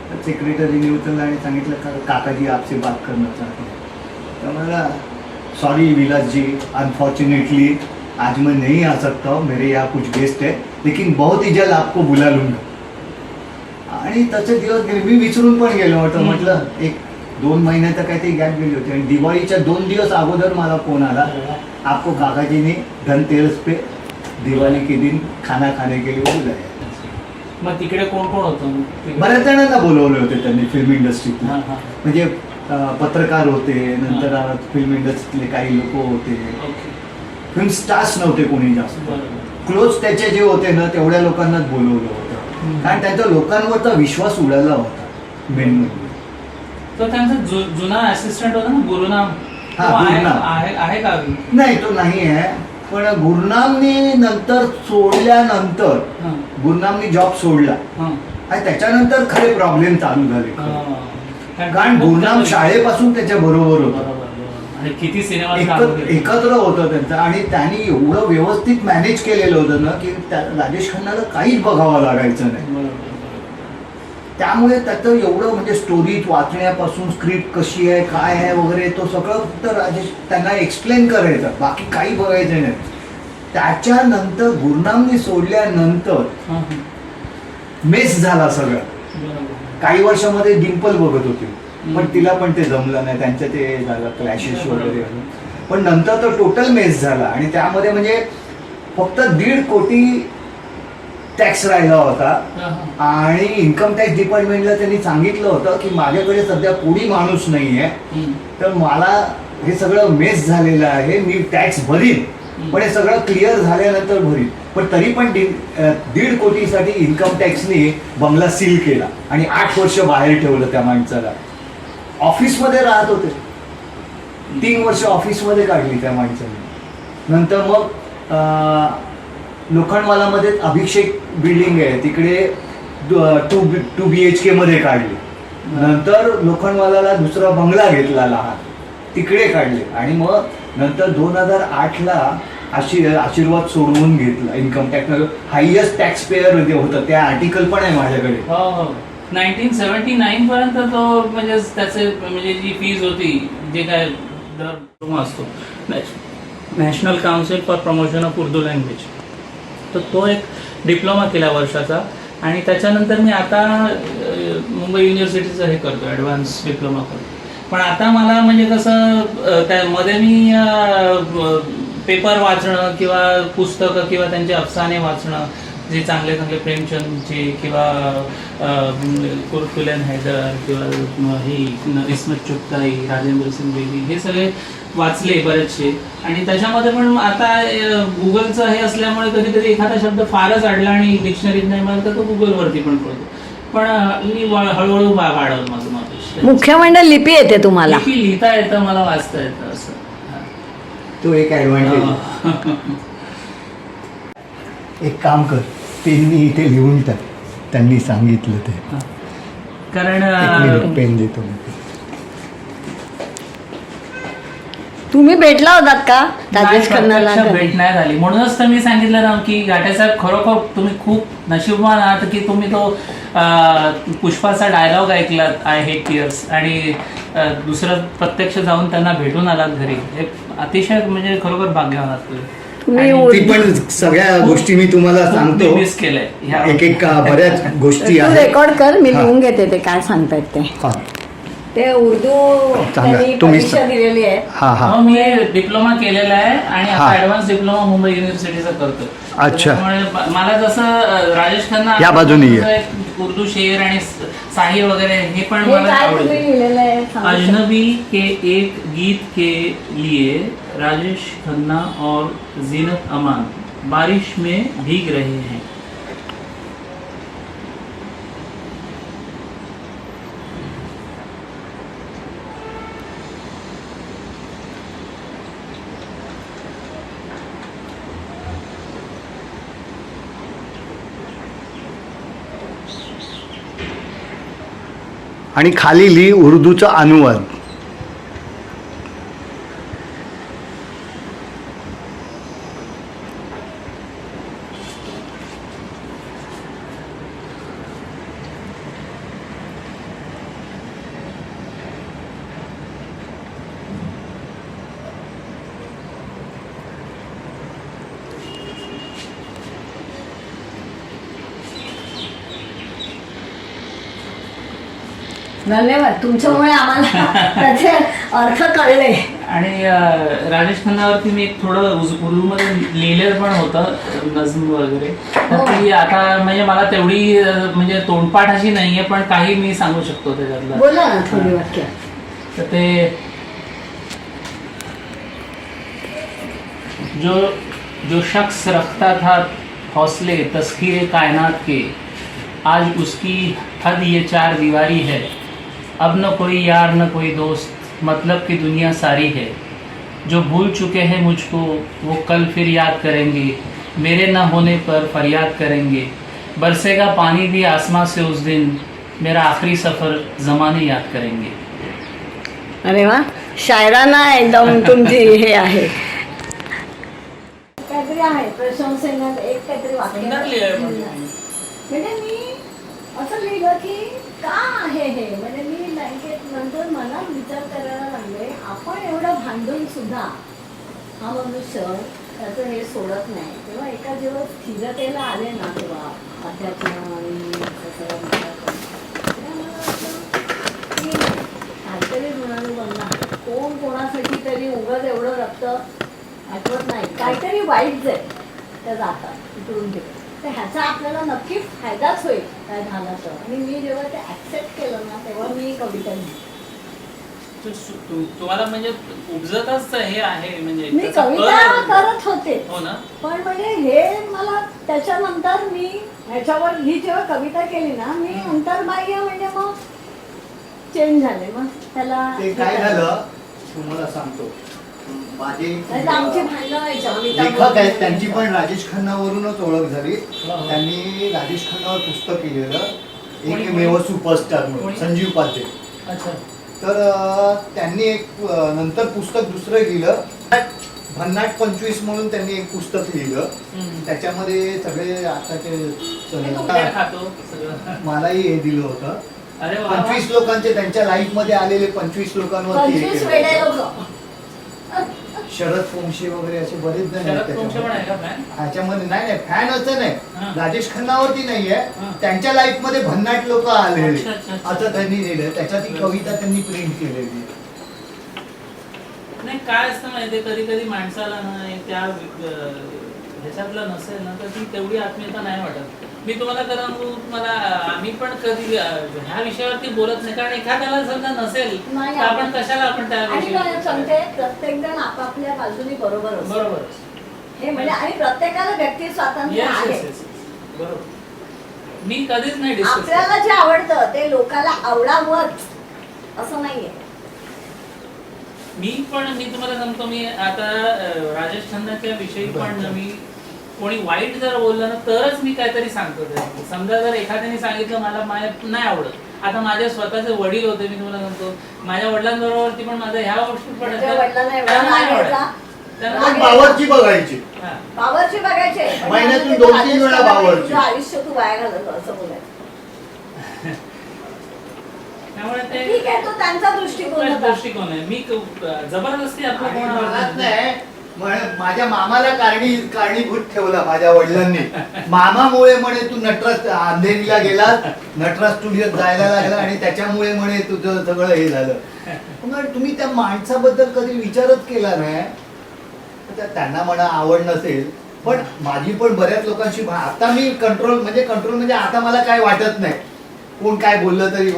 तर सेक्रेटरीने उचलला आणि सांगितलं का काकाजी आपसे बात करना चाहते हैं. तर मला सॉरी विलास जी, अनफॉर्चुनेटली आज मैं नहीं आ सकता हूँ, मेरे यहाँ कुछ गेस्ट है, लेकिन बहुत ही जल्द आपको बुला लूँगा. आणि तसे दिवस गेले, मी विसरून पण गेलो होतो. म्हटलं 1-2 महिन्याचा काहीतरी गॅप गेली होती. आणि दिवाळीच्या 2 दिवस अगोदर मला फोन आला, आपको काकाजी ने धनतेरस पे दिवाळी के दिन खाना खाने के लिए वो बुलाया. मग तिकडे कोण कोण होतं तिकडे? बऱ्याच जणांना बोलवले होते त्यांनी फिल्म इंडस्ट्रीतून. हां, हां. म्हणजे पत्रकार होते, नंतर फिल्म इंडस्ट्रीतले काही लोक होते, ओके. फिल्म स्टार्स नव्हते कोणी जास्त. बरोबर. क्लोज त्याचे जे होते ना तेवढ्या लोकांनाच बोलवलं होतं, कारण त्यांचा लोकांवरचा विश्वास उडाला होता मेन म्हणजे. तो त्यांचा जुना असिस्टंट होता ना गुरुनाम, हा, तो गुरुनाम. आहे का अजून? नाही तो नाही आहे, पण गुरुनामनी नंतर सोडल्यानंतर हां, गुरुनामनी जॉब सोडला हां. आणि त्याच्यानंतर खरे प्रॉब्लेम चालू झाले. कारण खूप गुरुनाम त्याचं- शाळेपासून त्याच्या बरोबर बरोबर, होता, बरोबर. आणि किती सिनेमा काम केले. एकत्र होतं त्यांचं, आणि त्यांनी एवढं व्यवस्थित मॅनेज केलेलं होतं ना की राजेश खन्नाला काहीच बघावं लागायचं नाही. बरोबर, बरोबर. त्यामुळे त्याचं एवढं म्हणजे स्टोरीत वाचण्यापासून स्क्रिप्ट कशी आहे काय आहे वगैरे तो सगळं फक्त राजेश त्यांना एक्सप्लेन करायचं, बाकी काही बघायचं नाही. त्याच्यानंतर गुरुनामनी सोडल्यानंतर हां, हां. मेस झाला सगळं. बरोबर. काही वर्षामध्ये डिम्पल बघत होती, पण तिला पण ते जमलं नाही, त्यांचं ते झालं क्लॅशेस वगैरे. पण नंतर तो टोटल मेस झाला आणि त्यामध्ये म्हणजे फक्त 1.5 कोटी टॅक्स राहिला होता. हां, हां. आणि इन्कम टॅक्स डिपार्टमेंटला त्यांनी सांगितलं होतं की माझ्याकडे सध्या कोणी माणूस नाही आहे, हम्म. तर मला हे सगळं मेस झालेलं आहे, मी टॅक्स भरीन, पण हे सगळं क्लिअर झाल्यानंतर भरीन. पण तरी पण 1.5 कोटीसाठी इन्कम टॅक्सने बंगला सील केला आणि 8 वर्ष बाहेर ठेवलं त्या माणसाला. ऑफिसमध्ये राहत होते, 3 वर्ष ऑफिसमध्ये काढली त्या माणसाने. नंतर मग लोखंडवालामध्ये अभिषेक बिल्डिंग आहे तिकडे 2 BHK मध्ये काढली. नंतर लोखंडवालाला दुसरा बंगला घेतला लहान, तिकडे काढले. आणि मग नंतर 2008ला आशीर्वाद सोडवून घेतला. Income tax highest tax payer होतं, त्या आर्टिकल पण आहे माझ्याकडे. हो हो 1979 पर्यंत तो म्हणजे त्याचे म्हणजे जी फीज होती, जे काय दर असतो national council for promotion of Urdu language, तर तो एक डिप्लोमा केला वर्षाचा. आणि त्याच्यानंतर मी आता मुंबई युनिव्हर्सिटीचं हे करतो, ॲडव्हान्स डिप्लोमा करतो. पण आता मला म्हणजे कसं त्यामध्ये मी पेपर वाचणं किंवा पुस्तकं किंवा त्यांचे अफसाने वाचणं, जे चांगले चांगले प्रेमचंदचे किंवा कुरकुलन हैदर किंवा ही इस्मत चुगताई, राजेंद्र सिंग बेदी, हे सगळे वाचले बरेचसे. आणि त्याच्यामध्ये पण आता गुगलचं हे असल्यामुळे कधी कधी एखादा शब्द फारच अडला आणि डिक्शनरीत नाही मिळाला तर तो गुगलवरती पण कळतो. पण मी हळूहळू वाढवलं माझं नॉलेज. मुख्य म्हणजे लिपी येते तुम्हाला? लिपी लिहिता येतं, मला वाचता येतं, असं. तो एक ॲडव्हान्टेज. एक काम कर, पेननी इथे लिहून टाक, त्यांनी सांगितलं ते. कारण पेन देतो. तुम्ही भेटला होतात का राजेश खन्नाला? भेट नाही झाली, म्हणूनच तर मी सांगितलं ना की घाटेसाहेब खरोखर तुम्ही खूप नशीबवान आहात की तुम्ही तो पुष्पाचा डायलॉग ऐकलात, आय हेट टीयर्स, आणि दुसरं प्रत्यक्ष जाऊन त्यांना भेटून आलात घरी. हे अतिशय म्हणजे खरोखर भाग्यवान आहात तुम्ही. तुम्ही ती पण सगळ्या गोष्टी मी तुम्हाला सांगतो, मिस केलंय ह्या. एक बऱ्याच गोष्टी तू आहेत. रेकॉर्ड कर, मी हा. लिहून घेते ते काय सांगतायत ते. हा. ते उर्दू त्यांनी तुम्ही परीक्षा दिलेली आहे. हा हा हो, मी डिप्लोमा केलेला आहे आणि हा. आता ऍडव्हान्स डिप्लोमा मुंबई युनिव्हर्सिटीचा करतो. अच्छा. त्यामुळे मला जसं राजेश खन्ना या बाजूने ये. एक उर्दू शेर आणि साही वगैरे हे पण हे मला काय तुम्ही आवडतं. लिहिलेलं आहे सांगू शकता? अजनबी के एक गीत के लिए राजेश खन्ना और जीनत अमान बारिश में भीग रहे हैं. आणि खाली लिही उर्दूचा अनुवाद. धन्यवाद, तुमच्यामुळे आम्हाला त्याचे अर्थ कळले. आणि राजेश खन्नावरती मी एक थोडं उर्दूमध्ये लिहिलेलं पण होतं नज्म वगैरे, तर ती आता म्हणजे मला तेवढी म्हणजे तोंडपाठ अशी नाहीये, पण काही मी सांगू शकतो त्याच्यातलं. बोला ना थोडी वाक्य. तर ते जो शख्स रखता था हौसले तस्खीर कायनात के, आज उसकी हद ये चार दीवारी है. अब न कोई यार न कोई दोस्त, मतलब की दुनिया सारी है. जो भूल चुके हैं मुझको वो कल फिर याद करेंगे, मेरे न होने पर फरियाद करेंगे. बरसेगा पानी भी आसमां से उस दिन, मेरा आखिरी सफ़र ज़माने याद करेंगे. अरे वा, शायराना एकदम तुमची हे आहे. काहीतरी आहे प्रशंसेनं एक काहीतरी वाक्य सुंदर लिहिलंय पण. म्हणजे मी असं लिहिलं की का आहे हे, म्हणजे मी बँकेत नंतर मला विचार करायला लागले, आपण एवढं भांडून सुद्धा हा मनुष्य त्याचं हे सोडत नाही. तेव्हा एका जेव्हा स्थिरतेला आले ना, तेव्हा अध्यात्म आणि सगळं तेव्हा मला वाटलं की काहीतरी म्हणाले बघा, कोण कोणासाठी तरी उगाच एवढं रक्त आठवत नाही, काहीतरी वाईट जाईल त्या जातात इकडून तिकडे, तर ह्याचा आपल्याला नक्की फायदाच होईल काय झाला तर. आणि मी जेव्हा ते ॲक्सेप्ट केलं ना, तेव्हा मी कविता लिहिली. तुम्हाला म्हणजे उपजतच हे आहे म्हणजे मी त्याचा कविता कल- करत होते, हो ना. पण म्हणजे हे मला त्याच्यानंतर मी ह्याच्यावर ही जेव्हा कविता केली ना, मी अंतर्बाह्य म्हणजे मग चेंज झाले. मग त्याला ते काय झालं तुम्हाला सांगतो. माझे नाहीतर आमची भांडणं व्हायची. लेखक आहेत, त्यांची पण राजेश खन्नावरूनच ओळख झाली. त्यांनी राजेश खन्नावर पुस्तक लिहिलेलं एकमेव सुपरस्टार म्हणून, कोणी? संजीव उपाध्ये. अच्छा. तर त्यांनी एक नंतर पुस्तक दुसरं लिहिलं, भन्नाट 25 म्हणून त्यांनी एक पुस्तक लिहिलं. त्याच्यामध्ये सगळे आताचे काय खातो सगळं. मलाही हे दिलं होतं. अरे वा. 25 लोकांचे त्यांच्या लाईफ मध्ये आलेले 25 लोकांवरती हे 25 केलं. वेडे लोक. शरद फोंशे वगैरे असे बरेच जण आहेत शरद फोंशे पण आहे का fan? ह्याच्यामध्ये. नाही नाही, फॅन असं हा. नाही, राजेश खन्नावरती नाहीये, हा. त्यांच्या लाईफ मध्ये भन्नाट लोक आलेले अच्छा, अच्छा, अच्छा. असं त्यांनी लिहिलं. त्याच्यात ही कविता त्यांनी प्रिंट केलेली. नाही काय असतं माहिती, कधी कधी माणसाला ना त्या ह्याच्यातलं नसेल ना, तर ती तेवढी आत्मीयता नाही वाटत. मी तुम्हाला खरं सांगू, मला आम्ही पण कधी ह्या विषयावरती बोलत नाही, कारण एखाद्याला समजा नसेल नाही, तर आपण कशाला आपण त्या आणि काय विषयावर सांगते, प्रत्येक जण आपापल्या बाजूने बरोबर असतो. बरोबर. हे म्हणजे आणि प्रत्येकाला व्यक्ती स्वातंत्र्य Yes, आहे. yes, yes, yes. बरोबर. मी कधीच नाही डिस्कस आपल्याला जे आवडतं ते लोकाला आवडावंच असं नाहीये. मी तुम्हाला सांगतो, मी आता राजेश खन्नाच्या विषयी पण मी कोणी वाईट जर बोललं ना तरच मी काहीतरी सांगतो. समजा जर एखाद्याने सांगितलं मला नाही आवडत, आता माझे स्वतःचे वडील होते, मी तुम्हाला सांगतो माझ्या वडिलांबरोबरती पण माझ्या ह्या गोष्टी पण माझ्या वडिलांना एवढा त्यांना नाही राग आवडत. यायचा. त्यांना पण बावरची बघायची. हा. बावरची बघायचे, महिन्यातून पण 2-3 वेळा बावरची. तुझं आयुष्य तू वाया घालवलं असं बोलायचं. त्यामुळे ते ठीक आहे, तो त्यांचा दृष्टिकोन होता. दृष्टिकोन आहे. मी जबरदस्ती आपलं आणि कोण मलाच आवडत नाही, माझ्या मामाला कारणीभूत ठेवला माझ्या वडिलांनी. मामामुळे म्हणे तू नटराज अंधेरीला गेला, नटराज स्टुडिओत जायला लागला आणि त्याच्यामुळे म्हणे तुझं सगळं हे झालं. मग तुम्ही त्या माणसाबद्दल कधी विचारच केला नाही. त्यांना म्हणा आवड नसेल, पण माझी पण बऱ्याच लोकांशी आता मी कंट्रोल म्हणजे आता मला काय वाटत नाही. कोण काय बोललं तरी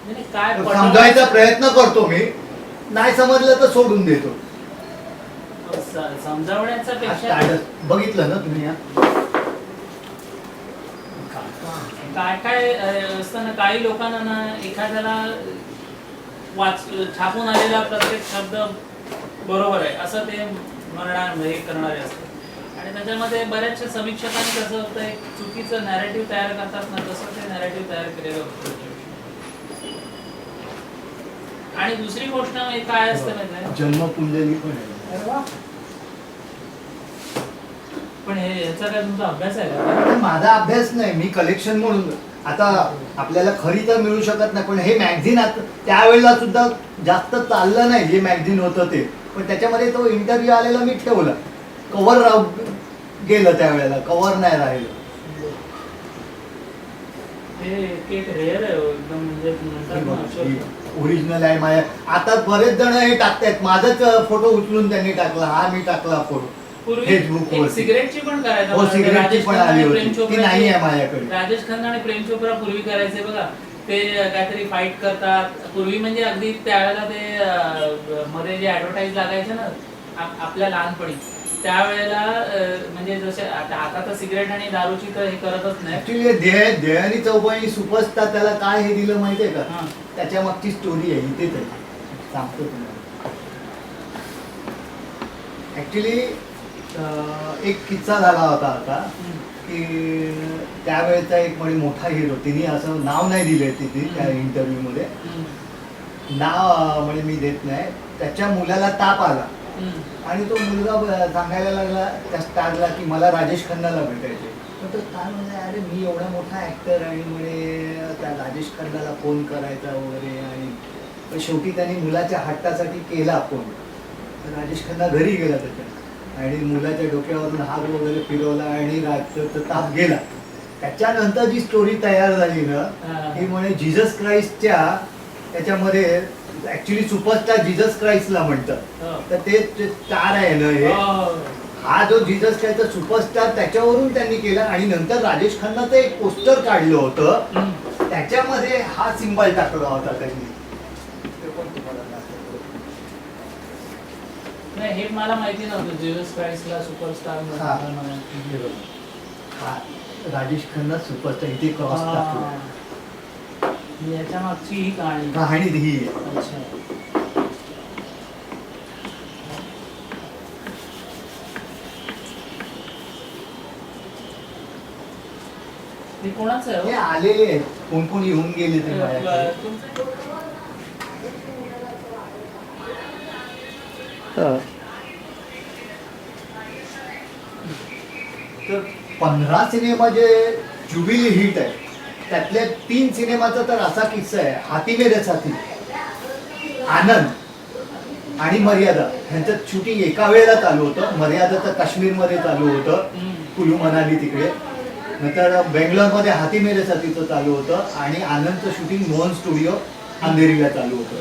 नाही, काय समजायचा प्रयत्न करतो मी, नाही समजलं तर सोडून देतो. समजावण्याचा पेक्षा बघितलं ना तुम्ही काय काय असतं ना, काही लोकांना ना एखाद्याला छापून आलेला प्रत्येक शब्द बरोबर आहे असं ते हे करणारे असतात. आणि त्याच्यामध्ये बऱ्याचशा समीक्षकांनी कसं होतं, एक चुकीचं नॅरेटिव्ह तयार करतात ना, तसं ते नॅरेटिव्ह तयार केलेलं होतं. आणि दुसरी गोष्ट काय असतं माहिती, जन्मपुंजली पण आहे. पण ह्याचा काय तुमचा अभ्यास आहे का? माझा अभ्यास नाही, मी कलेक्शन म्हणून. आता आपल्याला खरी तर मिळू शकत नाही, पण हे मॅगझिन त्यावेळेला सुद्धा जास्त चाललं नाही जे मॅगझिन होतं ते, पण त्याच्यामध्ये तो इंटरव्ह्यू आलेला मी ठेवला. कव्हर गेलं त्यावेळेला, कव्हर नाही राहिलं. ते एक रेअर आहे एकदम, म्हणजे ओरिजिनल आहे माझ्या. आता बरेच जण हे टाकतायत, माझाच फोटो उचलून त्यांनी टाकला, हा मी टाकला फोटो पूर्वी फेसबुक एक वर. सिगरेटची पण करायचा हो, बघा. सिगरेटची राजेश पण खन्ना आली आणि होती. प्रेम ती चोप्रा नाही आहे माझ्याकडे. राजेश खन्ना आणि प्रेम चोप्रा पूर्वी करायचे बघा. ते काहीतरी फाईट करतात पूर्वी, म्हणजे अगदी त्यावेळेला ते मध्ये जे ऍडव्हर्टाईज लागायचे ना आपल्या लहानपणी, त्यावेळेला म्हणजे जसे आता तर सिगरेट आणि दारूची तर हे करतच नाही. ऍक्च्युली देहानी चौपाई सुपरस्टार त्याला काय हे दिलं माहितीये का? हां. त्याच्या मागची स्टोरी आहे, इथेच आहे, सांगतो तुम्हाला. ऍक्च्युली एक किस्सा झाला होता आता की त्यावेळेचा एक म्हणजे मोठा हिरो, तिने असं नाव नाही दिले तिथे त्या इंटरव्ह्यू मध्ये, नाव म्हणजे मी देत नाही. त्याच्या मुलाला ताप आला आणि तो मुलगा सांगायला लागला त्या स्टारला की मला राजेश खन्नाला भेटायचे. तर तो स्टार म्हणजे अरे मी एवढा मोठा ऍक्टर आणि म्हणे त्या राजेश खन्नाला फोन करायचा वगैरे. आणि शेवटी त्यांनी मुलाच्या हट्टासाठी केला फोन. राजेश खन्ना घरी गेला त्याच्या आणि मुलाच्या डोक्यावरून हात वगैरे फिरवला आणि राजचा ताप गेला. त्याच्यानंतर जी स्टोरी तयार झाली ना ती म्हणे जीसस क्राइस्टच्या त्याच्यामध्ये ऍक्च्युली सुपरस्टार जीसस क्राइस्टला म्हणतात. तर ते स्टार आहे ना हे, हा जो जीसस क्राइस्टचा सुपरस्टार त्याच्यावरून त्यांनी केला. आणि नंतर राजेश खन्नाचं एक पोस्टर काढलं होतं, त्याच्यामध्ये हा सिम्बॉल टाकला होता त्यांनी. ते पण तुम्हाला दाखवतो. नाही, हे मला माहिती नव्हतं. जीसस क्राइस्टला सुपरस्टार हा राजेश खन्ना सुपरस्टार, इथे क्रॉस टाकला. याच्या मागची ही कहाणी ही आहे. अच्छा. ते कोणाचं आहे हो? हे आलेले आहेत, कोण कोण येऊन गेले ते माझ्याकडे. तर 15 सिनेमा जे जुबिली हिट आहे त्यातल्या 3 सिनेमाचा तर असा किस्सा आहे. हाथी मेरे साथी, आनंद आणि मर्यादा ह्यांचं शूटिंग एका वेळेला चालू होतं. मर्यादाचं काश्मीरमध्ये चालू होतं, कुलू मनाली तिकडे. नंतर बेंगलोरमध्ये हाथी मेरे साथीचं चालू होतं आणि आनंदचं शूटिंग मोहन स्टुडिओ अंधेरीला चालू होतं.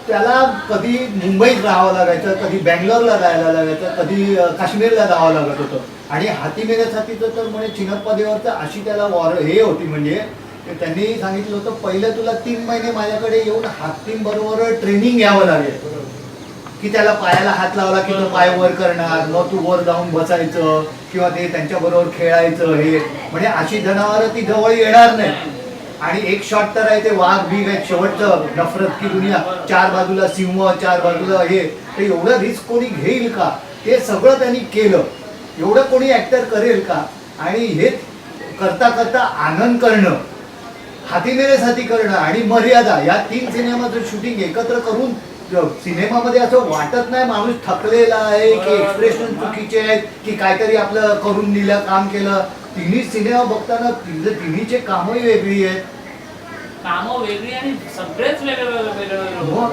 त्याला कधी मुंबईत राहावं लागायचं, कधी बँगलोरला जायला लागायचं, कधी काश्मीरला जावं लागत होतं. आणि हाती मेऱ्यासाठीचं तर म्हणजे चिनप्पादेवरचं अशी त्याला हे होती म्हणजे त्यांनी सांगितलं होतं पहिलं तुला 3 महिने माझ्याकडे येऊन हातींबरोबर ट्रेनिंग घ्यावं लागेल की त्याला पायाला हात लावला की तो पाय वर करणार, मग तू वर जाऊन बसायचं किंवा ते त्यांच्याबरोबर खेळायचं. हे म्हणजे अशी जनावरं ती जवळ येणार नाही. आणि एक शॉट तर आहे ते वाघ बीघ आहे शेवटचं, नफरत की दुनिया, 4 बाजूला सिंह, 4 बाजूला हे. ते एवढं रिस्क कोणी घेईल का? ते सगळं त्यांनी केलं. एवढं कोणी ऍक्टर करेल का? आणि हे करता करता आनंद करणं, हाथी मेरे साथी करणं आणि मर्यादा या 3 सिनेमाचं शूटिंग एकत्र करून सिनेमामध्ये असं वाटत नाही माणूस थकलेला आहे की एक्सप्रेशन चुकीचे आहेत की काहीतरी आपलं करून दिलं, काम केलं. तिन्ही सिनेमा बघताना तिन्हीचे कामही वेगळी आहेत, कामं वेगळी आणि सगळेच वेगळं.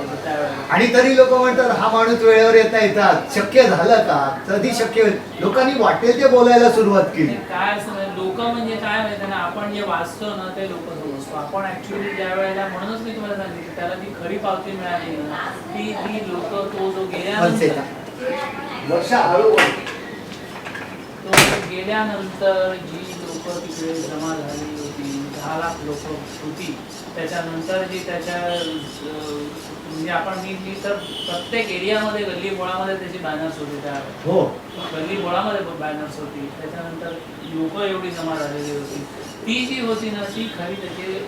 आणि तरी लोक म्हणतात हा माणूस वेळेवर येता येतात. शक्य झालं का? कधी शक्य होईल? लोकांनी वाटेल ते बोलायला सुरुवात केली. काय असं लोक म्हणजे काय माहिती ना, आपण जे वाचतो ना ते लोक समजतो. आपण ऍक्च्युली ज्या वेळेला, म्हणूनच मी तुम्हाला सांगितलं त्याला ती खरी पावती मिळाली ना, ती लोक तो जो गेल्यानंतर जी लोक तिकडे जमा झाली होती, 10 लाख लोक होती. त्याच्यानंतर जी त्याच्या म्हणजे आपण मी तर प्रत्येक एरियामध्ये गल्ली बोळामध्ये त्याची बॅनर्स होती. त्या हो, गल्ली बोळामध्ये बॅनर्स होती. त्याच्यानंतर लोक एवढी जमा झालेली होती. ती जी होती ना ती खरी त्याचे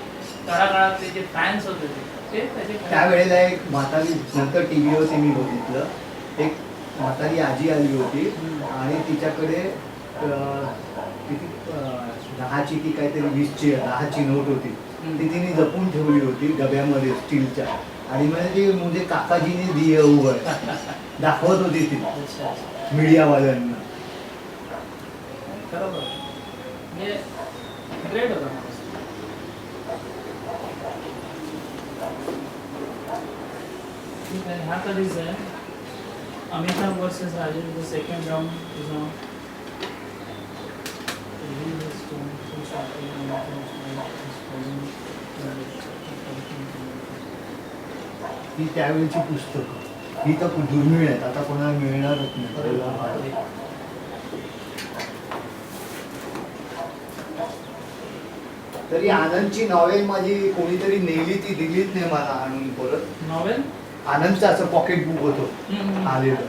तळागाळातले जे फॅन्स होते ते त्याचे. त्यावेळेला एक म्हातारी, नंतर टीव्हीवरती मी बघितलं, एक म्हातारी आजी आली होती आणि तिच्याकडे किती 10ची की काहीतरी 20ची 10ची नोट होती. ती तिने जपून ठेवली होती डब्यामध्ये स्टीलच्या. आणि म्हणजे काकाजीने दिये उघड दाखवत होती ती मीडियावाल्यांना. बरोबर, म्हणजे ग्रेट होता. ठीक आहे, हा कधीच आहे Amitabh versus Rajesh, second round is on. ही त्यावेळेची पुस्तकं, ही तर दुर्मिळ आहेत, आता कोणाला मिळणारच नाही. तरी आनंदची नॉवेल माझी कोणीतरी नेली, ती दिलीच नाही मला आणून परत. नॉवेल आनंदचं असं पॉकेट बुक होतं आलेलं.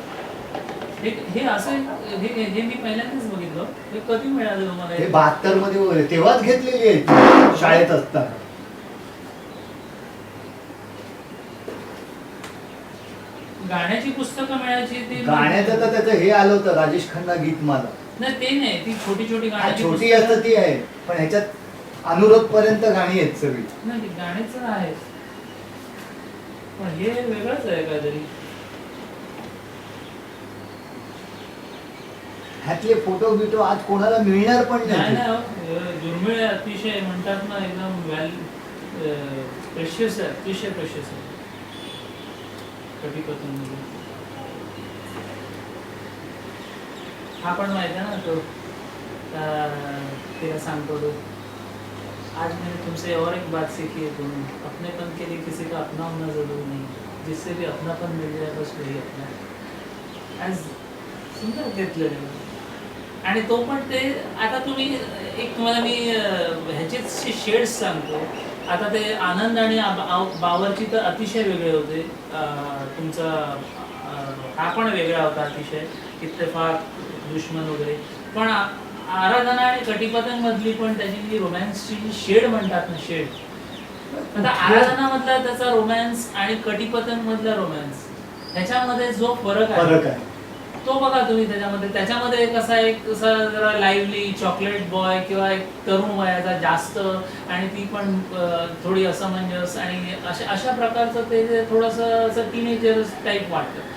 हे असं हे मी पहिल्यांदाच बघितलं. हे कधी मिळालं तुम्हाला? हे 72 मध्ये वगैरे तेव्हाच घेतलेली आहे शाळेत असताना. गाण्याची पुस्तकं मिळायची ती गाण्याचं तर त्याचं हे आलं होतं, राजेश खन्ना गीतमाला. नाही, ते नाही, ती छोटी छोटी हा, गाण्याची छोटी पुस्तकं. असतं ती आहे, पण ह्याच्यात अनुरोध पर्यंत गाणी आहेत सगळी. नाही, ते गाण्याचं आहे, पण हे वेगळंच आहे काहीतरी. ह्यातले फोटो बिटो आज कोणाला मिळणार पण नाही नाही. नाही, दुर्मिळ आहे, अतिशय म्हणतात ना, एकदम प्रेशियस आहे, अतिशय प्रेशियस आहे. कटीपतंग हा पण माहिती आहे ना, तो तेरा सांगतो तो, आज मैंने तुमसे और एक बात सीखी है, तुम अपनेपन के लिए किसी का अपना होना जरूरी नहीं, जिससे भी अपनापन मिल जाए बस वही अपना. आज सुंदर घेतलेलं. आणि तो पण ते आता तुम्ही एक तुम्हाला मी ह्याचेच शेड्स सांगतो. आता ते आनंद आणि बावरची तर अतिशय वेगळे होते. तुमचा हा पण वेगळा होता अतिशय, इत्तेफाक, दुश्मन वगैरे. पण आराधना आणि कटीपतंग मधली पण त्याची जी रोमॅन्सची जी शेड म्हणतात ना, शेड, आता आराधना मधला त्याचा रोमॅन्स आणि कटीपतंग मधला रोमॅन्स ह्याच्यामध्ये जो फरक आहे तो बघा तुम्ही. त्याच्यामध्ये एक असा जरा लाईव्हली चॉकलेट बॉय किंवा एक तरुण वयाचा जास्त, आणि ती पण थोडी असमंजस, आणि अशा प्रकारचं ते थोडंसं असं टीनेजर्स टाईप वाटतं.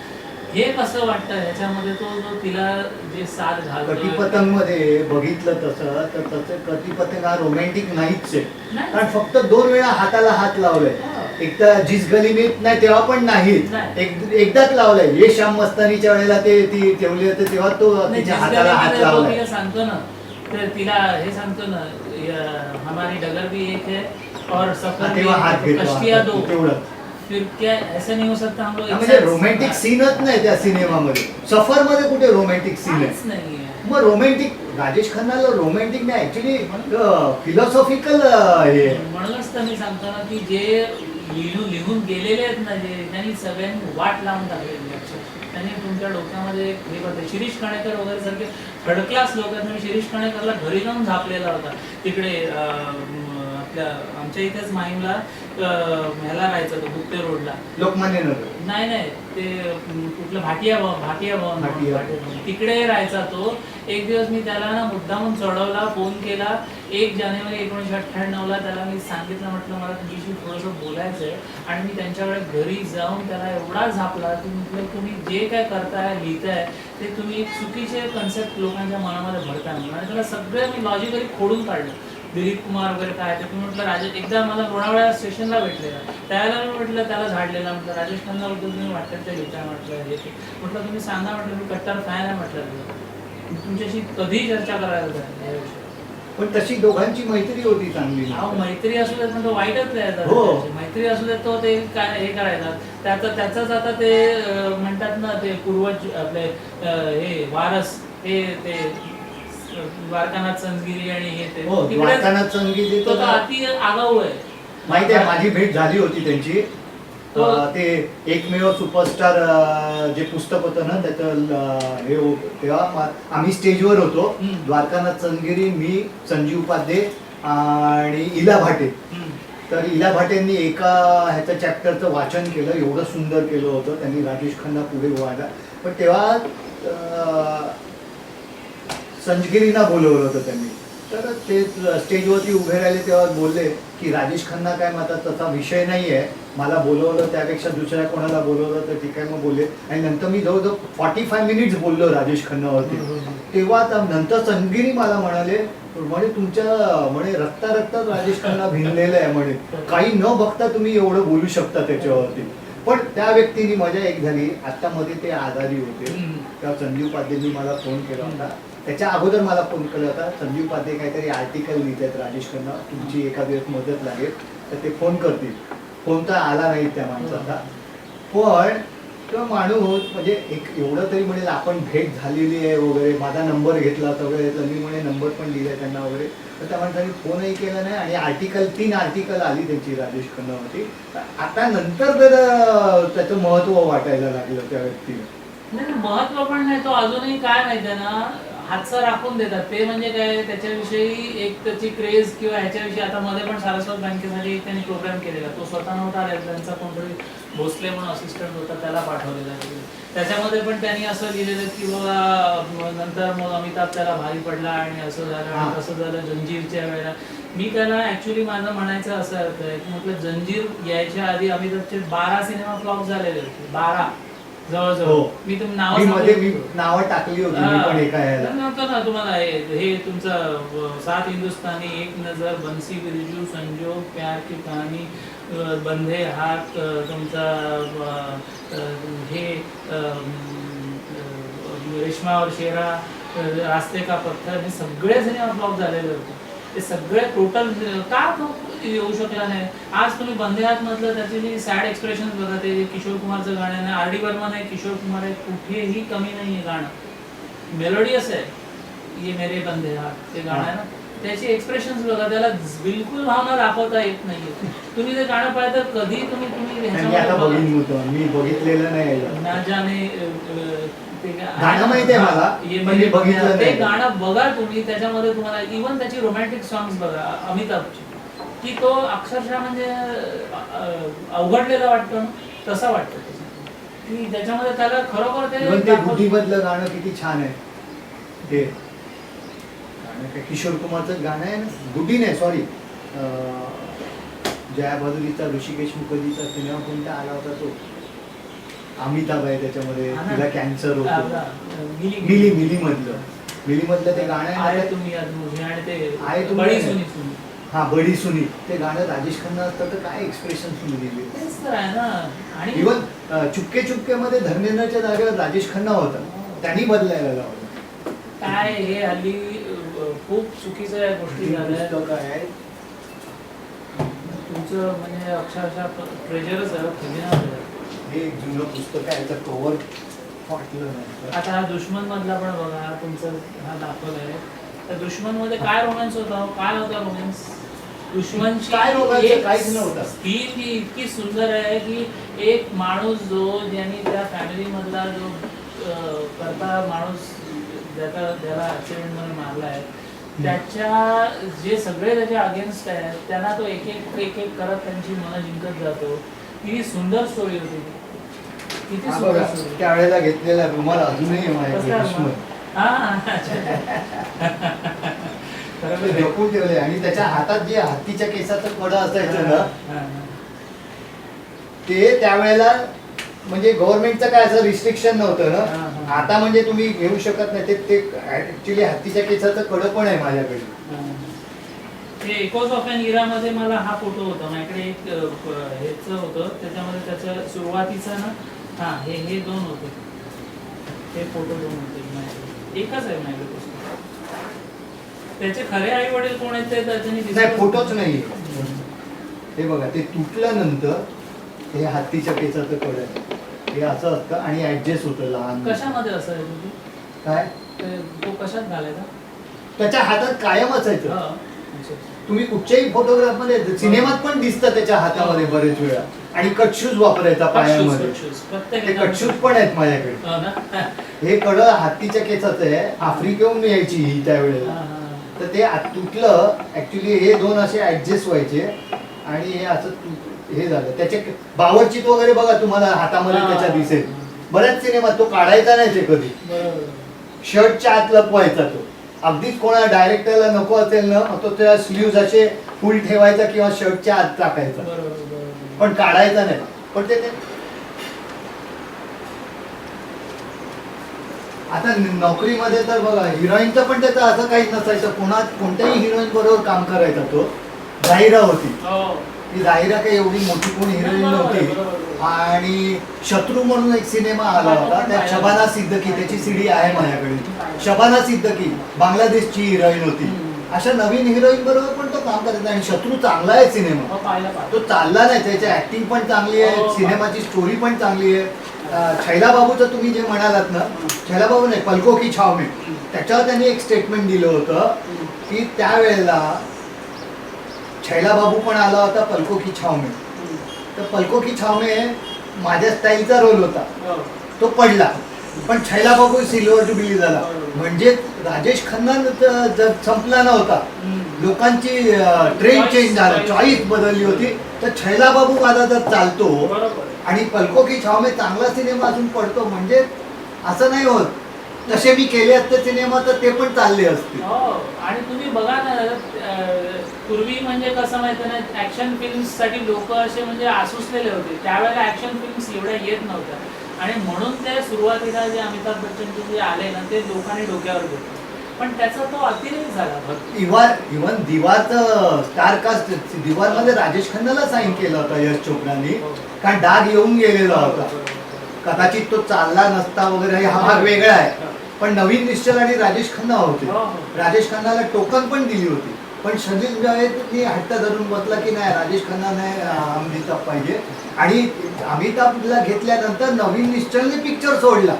हे कसं वाटतं ह्याच्यामध्ये, तो जो तिला जे साथ घालतो. कटीपतंग मध्ये बघितलं तसं तर तसं कटीपतंग हा रोमॅन्टिक नाहीच आहे. नाही. कारण फक्त 2 वेळा हाताला हात लावलाय. एकदा जिस गली में नाही तेव्हा पण नाही, एकदाच लावलाय. ये शाम मस्तानीच्या वेळेला ते ती ठेवली होते तेव्हा तो तिच्या हाताला हात लावलाय. तिला सांगतो ना, तर तिला हे सांगतो ना, हमारी डगर भी एक है और सफर तेव्हा हात भी, घेतो कश्तियां दो, तेवढं. फिर क्या ऐसा नहीं हो सकता हम लोग म्हणजे रोमॅन्टिक सीनच नाही त्या सिनेमामध्ये. सफर मध्ये कुठे रोमॅन्टिक सीन आहे? नाहीये. मग रोमॅन्टिक राजेश खन्नाला रोमॅन्टिक नाही, ऍक्च्युली फिलॉसॉफिकल हे. म्हणूनच तर मी सांगतो ना की जे लिहून गेलेले आहेत ना, जे त्यांनी सगळ्यांनी वाट लावून टाकलेली आहे. त्यांनी तुमच्या डोक्यामध्ये हे करते. शिरीष काणेकर वगैरे सारखे थर्ड क्लास लोक आहेत. मी शिरीष काणेकरला घरी जाऊन झापलेला होता तिकडे आपल्या आमच्या इथेच माहीमला, ह्याला राहायचं होतं गुप्ते रोडला, लोकमान्य नगर. नाही ते कुठलं भाटिया भवन तिकडे राहायचा तो. एक दिवस मी त्याला ना मुद्दामून चढवला, फोन केला. 1 जानेवारी 1998ला त्याला मी सांगितलं, म्हटलं मला तुझ्याशी थोडंसं बोलायचं आहे. आणि मी त्यांच्याकडे घरी जाऊन त्याला एवढा झापला की म्हटलं तुम्ही जे काय करताय, लिहिताय, ते तुम्ही एक चुकीचे कन्सेप्ट लोकांच्या मनामध्ये भरताय म्हणून. आणि त्याला सगळं मी लॉजिकली खोडून काढलं. दिलीप कुमार वगैरे काय ते तुम्ही म्हटलं राजेश, एकदा मला लोणावळ्या स्टेशनला भेटलेला, त्याला मी म्हटलं, त्याला झाडलेला, म्हटलं राजेश खन्नाबद्दल तुम्ही वाटतं ते लिहिताय, म्हटलं हे ते. म्हटलं तुम्ही सांगा, म्हटलं मी कट्टर फॅन आहे, म्हटलं तुमच्याशी कधी चर्चा करायला या विषयावर. पण तशी दोघांची मैत्री होती चांगली. अहो मैत्री असू देत पण तो वाईटच हो. मैत्री असू देत तो ते काय हे करायचा त्याचाच आता ते म्हणतात ना, ते पूर्वज आपले हे वारस, हे ते द्वारकानाथ संतगिरी आणि हे ते द्वारकानाथ संतगिरी तो अति आगाऊ आहे. माहिती आहे, माझी भेट झाली होती त्यांची. ते एकमेव सुपरस्टार जे पुस्तक होतं ना त्याचं हे तेव्हा आम्ही स्टेजवर होतो. द्वारकानाथ संतगिरी, मी, संजीव उपाध्ये आणि इला भाटे. तर इला भाटेंनी एका ह्याचं चॅप्टरचं वाचन केलं, एवढं सुंदर केलं होतं त्यांनी राजेश खन्ना पुढे व्हायला. पण तेव्हा संजगिरीना बोलवलं होतं त्यांनी. तर ते स्टेजवरती उभे राहिले तेव्हा बोलले की राजेश खन्ना काय माझा तसा विषय नाही आहे, मला बोलवलं त्यापेक्षा दुसऱ्या कोणाला बोलवलं तर ठीक आहे मग बोलले. आणि नंतर मी जवळजवळ 45 मिनिट्स बोललो राजेश खन्नावरती. तेव्हा नंतर संजगिरी मला म्हणाले, म्हणे तुमच्या म्हणे रक्तात राजेश खन्ना भिनलेलं आहे म्हणे, काही न बघता तुम्ही एवढं बोलू शकता त्याच्यावरती. पण त्या व्यक्तीने मजा एक झाली, आता मध्ये ते आजारी होते तेव्हा संजीव उपाध्येंनी मला फोन केला होता. त्याच्या अगोदर मला फोन केला होता, संजीव उपाध्ये काहीतरी आर्टिकल लिहित आहेत राजेश खन्ना, तुमची एका दिवस मदत लागेल तर ते फोन करतील. फोन तर आला नाही त्या माणसाचा. पण तो माणूस म्हणजे एक एवढं तरी म्हणेल आपण भेट झालेली आहे वगैरे, माझा नंबर घेतला वगैरे, तर मी म्हणे नंबर पण दिलाय त्यांना वगैरे, तर त्या माणसाने फोनही केला नाही. आणि 3 आर्टिकल आली त्यांची राजेश खन्नावरती. आता नंतर जर त्याचं महत्व वाटायला लागलं त्या व्यक्तीला. नाही महत्व पण नाही, तो अजूनही काय माहितीये ना, हातचं राखून देतात ते. म्हणजे काय, त्याच्याविषयी एक त्याची क्रेज किंवा ह्याच्याविषयी, आता मध्ये पण सारस्वत बँकेसाठी त्यांनी प्रोग्राम केलेला, तो स्वतः नव्हता आलेला, त्यांचा कोणतरी भोसले म्हणून असिस्टंट होता, त्याला पाठवलेला. त्याच्यामध्ये पण त्यांनी असं लिहिलेलं की बाबा नंतर मग अमिताभ त्याला भारी पडला आणि असं झालं आणि तसं झालं जंजीरच्या वेळेला. मी त्याला ऍक्च्युली माझं म्हणायचं असं अर्थ आहे की म्हटलं जंजीर यायच्या आधी अमिताभचे 12 सिनेमा फ्लॉप झालेले होते, 12 जवळजवळ. मी मी नावं टाकली होती मी पण एका ह्याला. नव्हतं ना तुम्हाला हे तुमचं 7 हिंदुस्तानी, एक नजर, बंसी बिरजू, संजोग, प्यार की कहाणी, बंधे हात, तुमचा हे रेशमा और शेरा, रास्ते का पत्थर, हे सगळे सिनेमा फ्लॉप झालेले होते. ते सगळे टोटल का येऊ शकला नाही. आज तुम्ही बंधे हात मधलं त्याचे जे सॅड एक्सप्रेशन बघा, ते किशोर कुमारचं गाणं आहे, आर डी बर्मन आहे, किशोर कुमार आहे, कुठेही कमी नाही आहे गाणं. मेलोडियस आहे. ये मेरे बंधे हात ते गाणं आहे ना, त्याचे एक्सप्रेशन बघा, त्याला बिलकुल भावना दाखवता येत नाहीये. तुम्ही ते गाणं पाहिलं तर कधी तुम्ही मी बघितलेलं नाही ना जाने गाणं माहिती आहे मला, म्हणजे बघितलं ते नाही. गाणं बघा तुम्ही, त्याच्यामध्ये तुम्हाला इव्हन त्याची रोमॅन्टिक सॉंग्स बघा अमिताभची, की तो अक्षरशः म्हणजे अवघडलेला वाटतो तसा वाटतं की त्याच्यामध्ये त्याला खरोखर ते गुढीमधलं गाणं किती छान आहे. ते किशोर कुमारचं गाणं आहे ना, गुढी नाही सॉरी, जया भादुरीचा, ऋषिकेश मुखर्जीचा सिनेमा कोणता आला होता तो, अमिताभ आहे त्याच्यामध्ये, तिला कॅन्सर होतो, मिली मधलं ते गाणं आहे तुम्ही आणि ते आहे बडी सुनी सुनी, हा बडी सुनी, ते गाणं राजेश खन्ना असतं तर काय एक्सप्रेशन सुनी तेच तर आहे ना. आणि इव्हन चुपके चुपके मध्ये धर्मेंद्रच्या जागेवर राजेश खन्ना होता, त्यांनी बदलायला लावलं. काय हे हल्ली खूप चुकीच्या गोष्टी झाल्या. तुमचं म्हणजे अक्षरशः ट्रेजरच आहे, खजिना. हे एक जुनं पुस्तक आहे, याचं कव्हर फाटलं नाही. आता हा दुश्मन मधला पण बघा, तुमचं हा दाखवलाय. त्या दुश्मन मध्ये काय रोमॅन्स होता, काय होता रोमॅन्स? दुश्मनची काय रोमॅन्स? काहीच नव्हतं. स्थिर ही इतकी सुंदर आहे की एक माणूस ज्यांनी त्या फॅमिली मधला जो करता माणूस ज्याला ऍक्सिडेंट मध्ये मारला आहे, त्याच्या जे सगळे त्याचे अगेन्स्ट आहेत त्यांना तो एक एक करत त्यांची मनं जिंकत जातो. ही सुंदर स्टोरी होती. किती सुंदर स्टोरी. त्यावेळेला घेतलेला रुमाल अजूनही जपून ठेवले. आणि त्याच्या हातात जे हत्तीच्या केसाचं कड असायचं ना, ते त्यावेळेला म्हणजे गव्हर्नमेंटचं काय असं रिस्ट्रिक्शन नव्हतं ना. आता म्हणजे तुम्ही घेऊ शकत नाही. ते ऍक्च्युली हत्तीच्या केसाचं कड पण आहे माझ्याकडे. ते एकोज ऑफ एन इरा मध्ये मला हा फोटो होता माझ्याकडे, एक हेच होतं त्याच्यामध्ये, त्याच्या सुरुवातीचा ना, हा हे 2 होते, हे फोटो 2 होते माझ्याकडे. एकच आहे माझ्याकडे पुस्तक. त्याचे खरे आई वडील कोण आहेत ते त्याच्यानी फोटोच नाही. हे बघा, ते तुटल्यानंतर हे हत्तीच्या केसाचं कड आहे, हे असं असतं आणि ऍडजस्ट होतं लहान. कशामध्ये असायचं काय तो कशात घालायचा? त्याच्या हातात कायम असायचं. तुम्ही कुठच्याही फोटोग्राफ मध्ये, सिनेमात पण दिसतं त्याच्या हातामध्ये बरेच वेळा. आणि कटशूज वापरायचा पायामध्ये, ते कटशूज पण आहेत माझ्याकडे. हे कड हत्तीच्या केसाचं आहे, आफ्रिकेहून यायची ही त्यावेळेला. तर ते तुटलं ऍक्च्युली. हे 2 असे ऍडजस्ट व्हायचे आणि हे असं हे झालं. त्याचे बावरचीत वगैरे बघा तुम्हाला हातामध्ये त्याच्या दिसेल बऱ्याच सिनेमात. तो काढायचा नाही ते कधी, शर्टच्या आत लपवायचा तो. अगदीच कोणा डायरेक्टरला नको असेल ना, तो त्या स्लीव्ज असे फुल ठेवायचा किंवा शर्टच्या आत टाकायचा, पण काढायचा नाही. पण ते आता नोकरीमध्ये तर बघा, हिरोईनचं पण त्याचं असं काहीच नसायचं. कोणत्याही हिरोईन बरोबर काम करायचा तो. जाहिरा होती ती, जाहिरा काही एवढी मोठी कोण हिरोईन नव्हती. आणि शत्रू म्हणून एक सिनेमा आला होता, त्यात शबाना सिद्दीकी, त्याची सीडी आहे माझ्याकडे. शबाना सिद्दीकी बांगलादेशची हिरोईन होती. अशा नवीन हिरोईन बरोबर पण तो काम करत नाही. आणि शत्रू चांगला आहे सिनेमा, हो, पाहिलं तो पाहिलं. चालला नाही, त्याची ऍक्टिंग पण चांगली आहे, हो. सिनेमाची स्टोरी पण चांगली आहे. छैला बाबूचं तुम्ही जे म्हणालात ना, छैला बाबू नाही, पलको की छाव में, त्याच्यावर त्यांनी एक स्टेटमेंट दिलं होतं की त्यावेळेला छैला बाबू पण आला होता पलको की छाव में, तर पलको की छाव में माझ्या स्टाईलचा रोल होता, हो. तो पडला, पण छैला बाबू सिल्वर जुबिली झाला. म्हणजे राजेश खन्ना जर संपला नव्हता, लोकांची ट्रेंड चेंज झाला, चॉईस बदलली होती, तर छैला बाबू माझा जर चालतो बरोबर. आणि पलको की छाव में चांगला सिनेमा अजून पडतो, म्हणजे असं नाही होत तसे मी केले असते सिनेमा तर ते पण चालले असते. हो. आणि तुम्ही बघा ना, पूर्वी म्हणजे कसं माहिती ना, ऍक्शन फिल्म्स साठी लोक असे म्हणजे आसुसलेले होते. त्यावेळेला ऍक्शन फिल्म्स एवढ्या येत नव्हत्या आणि म्हणून ते सुरुवातीला जे अमिताभ बच्चनचे जे आले ना, ते लोकांनी डोक्यावर घेतले. पण त्याचा तो अतिरेक झाला. इव्हन दिवारचं स्टार कास्ट, दिवारमध्ये राजेश खन्नाला साईन केलं होतं यश चोपडांनी, कारण डाग येऊन गेलेला होता, कदाचित तो चालला नसता वगैरे, हा भाग वेगळा आहे. पण नवीन निश्चल आणि राजेश खन्ना होते, राजेश खन्नाला टोकन पण दिली होती, पण सलील जावेदनी हट्ट धरून बसला की नाही, राजेश खन्ना नाही, अमिताभ पाहिजे. आणि अमिताभला घेतल्यानंतर नवीन निश्चलने पिक्चर सोडला,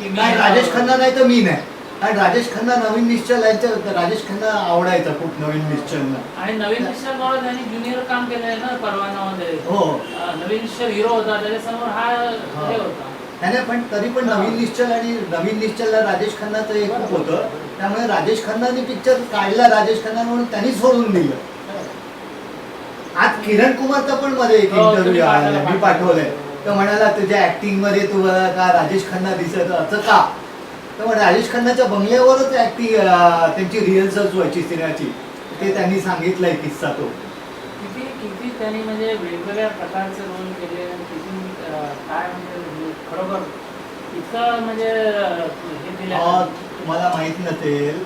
नाही राजेश खन्ना नाही तर मी नाही. आणि राजेश खन्ना नवीन निश्चल राजेश खन्ना आवडायचा खूप नवीन निश्चलला. आणि नवीन निश्चल बरोबर त्यांनी ज्युनियर काम केलंय ना परवानामध्ये. हो, नवीन निश्चल हिरो होता, त्याच्यासमोर हा हे होता. त्याने पण तरी पण नवीन निश्चल आणि नवीन निश्चलला राजेश खन्नाचं एक खूप होतं, त्यामुळे राजेश खन्नाने पिक्चर काढला राजेश खन्ना म्हणून त्यांनी सोडून दिलं. आज किरण कुमारचा पण मध्ये एक इंटरव्ह्यू आला, मी पाठवलाय, तो म्हणाला तुझ्या ऍक्टिंग मध्ये तुला का राजेश खन्ना दिसत, असं का, तर म्हणजे राजेश खन्नाच्या बंगल्यावरच ऍक्टिंग त्यांची रिहर्सल्स व्हायची सिनेमाची, ते त्यांनी सांगितलंय किस्सा तो. किती किती त्यांनी म्हणजे वेगवेगळ्या प्रकारचे रोल केले आणि किती काय म्हणजे खरोखर इतकं म्हणजे हे दिलं. तुम्हाला माहित नसेल,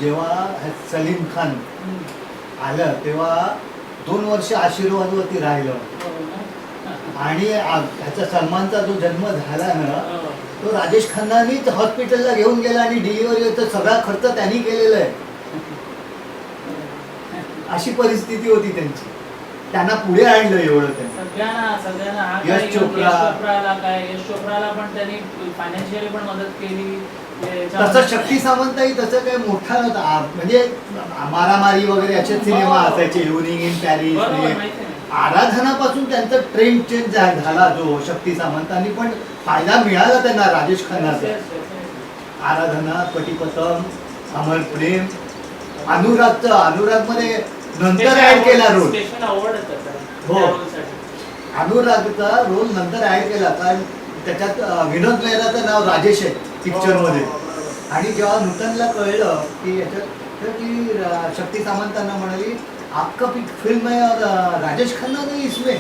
जेव्हा सलीम खान आलं तेव्हा 2 वर्ष आशीर्वादवरती राहिलं, आणि ह्याचा सलमानचा जो जन्म झाला ना, तो राजेश खन्नानीच हॉस्पिटलला घेऊन गेला आणि डिलिव्हरीचा सगळा खर्च त्यांनी केलेला आहे. अशी परिस्थिती होती त्यांची, त्यांना पुढे आणलं एवढं त्यांनी. सगळ्यांना यश चोप्राला यश चोप्राला पण त्यांनी फायनान्शियली पण मदत केली. तसं शक्ती सावंतही तसं काही मोठा नव्हता, म्हणजे मारामारी वगैरे असे सिनेमा असायचे, इव्हनिंग इन पॅरिस, आराधनापासून त्यांचा ट्रेंड चेंज झाला, जो शक्ती सावंतांनी पण फायदा मिळाला त्यांना राजेश खन्नाचा. आराधना, पटीपतंग, अमर प्रेम, अनुराग मध्ये नंतर ऍड केला रोल. हो, अनुरागचा रोल नंतर ऍड केला, कारण त्याच्यात विनोद मेहराचं नाव राजेश आहे पिक्चर मध्ये. आणि जेव्हा नूतनला कळलं की याच्यात, तर ती शक्ती सावंतांना म्हणाली आपका फिल्म है और राजेश खन्ना नहीं इसमें,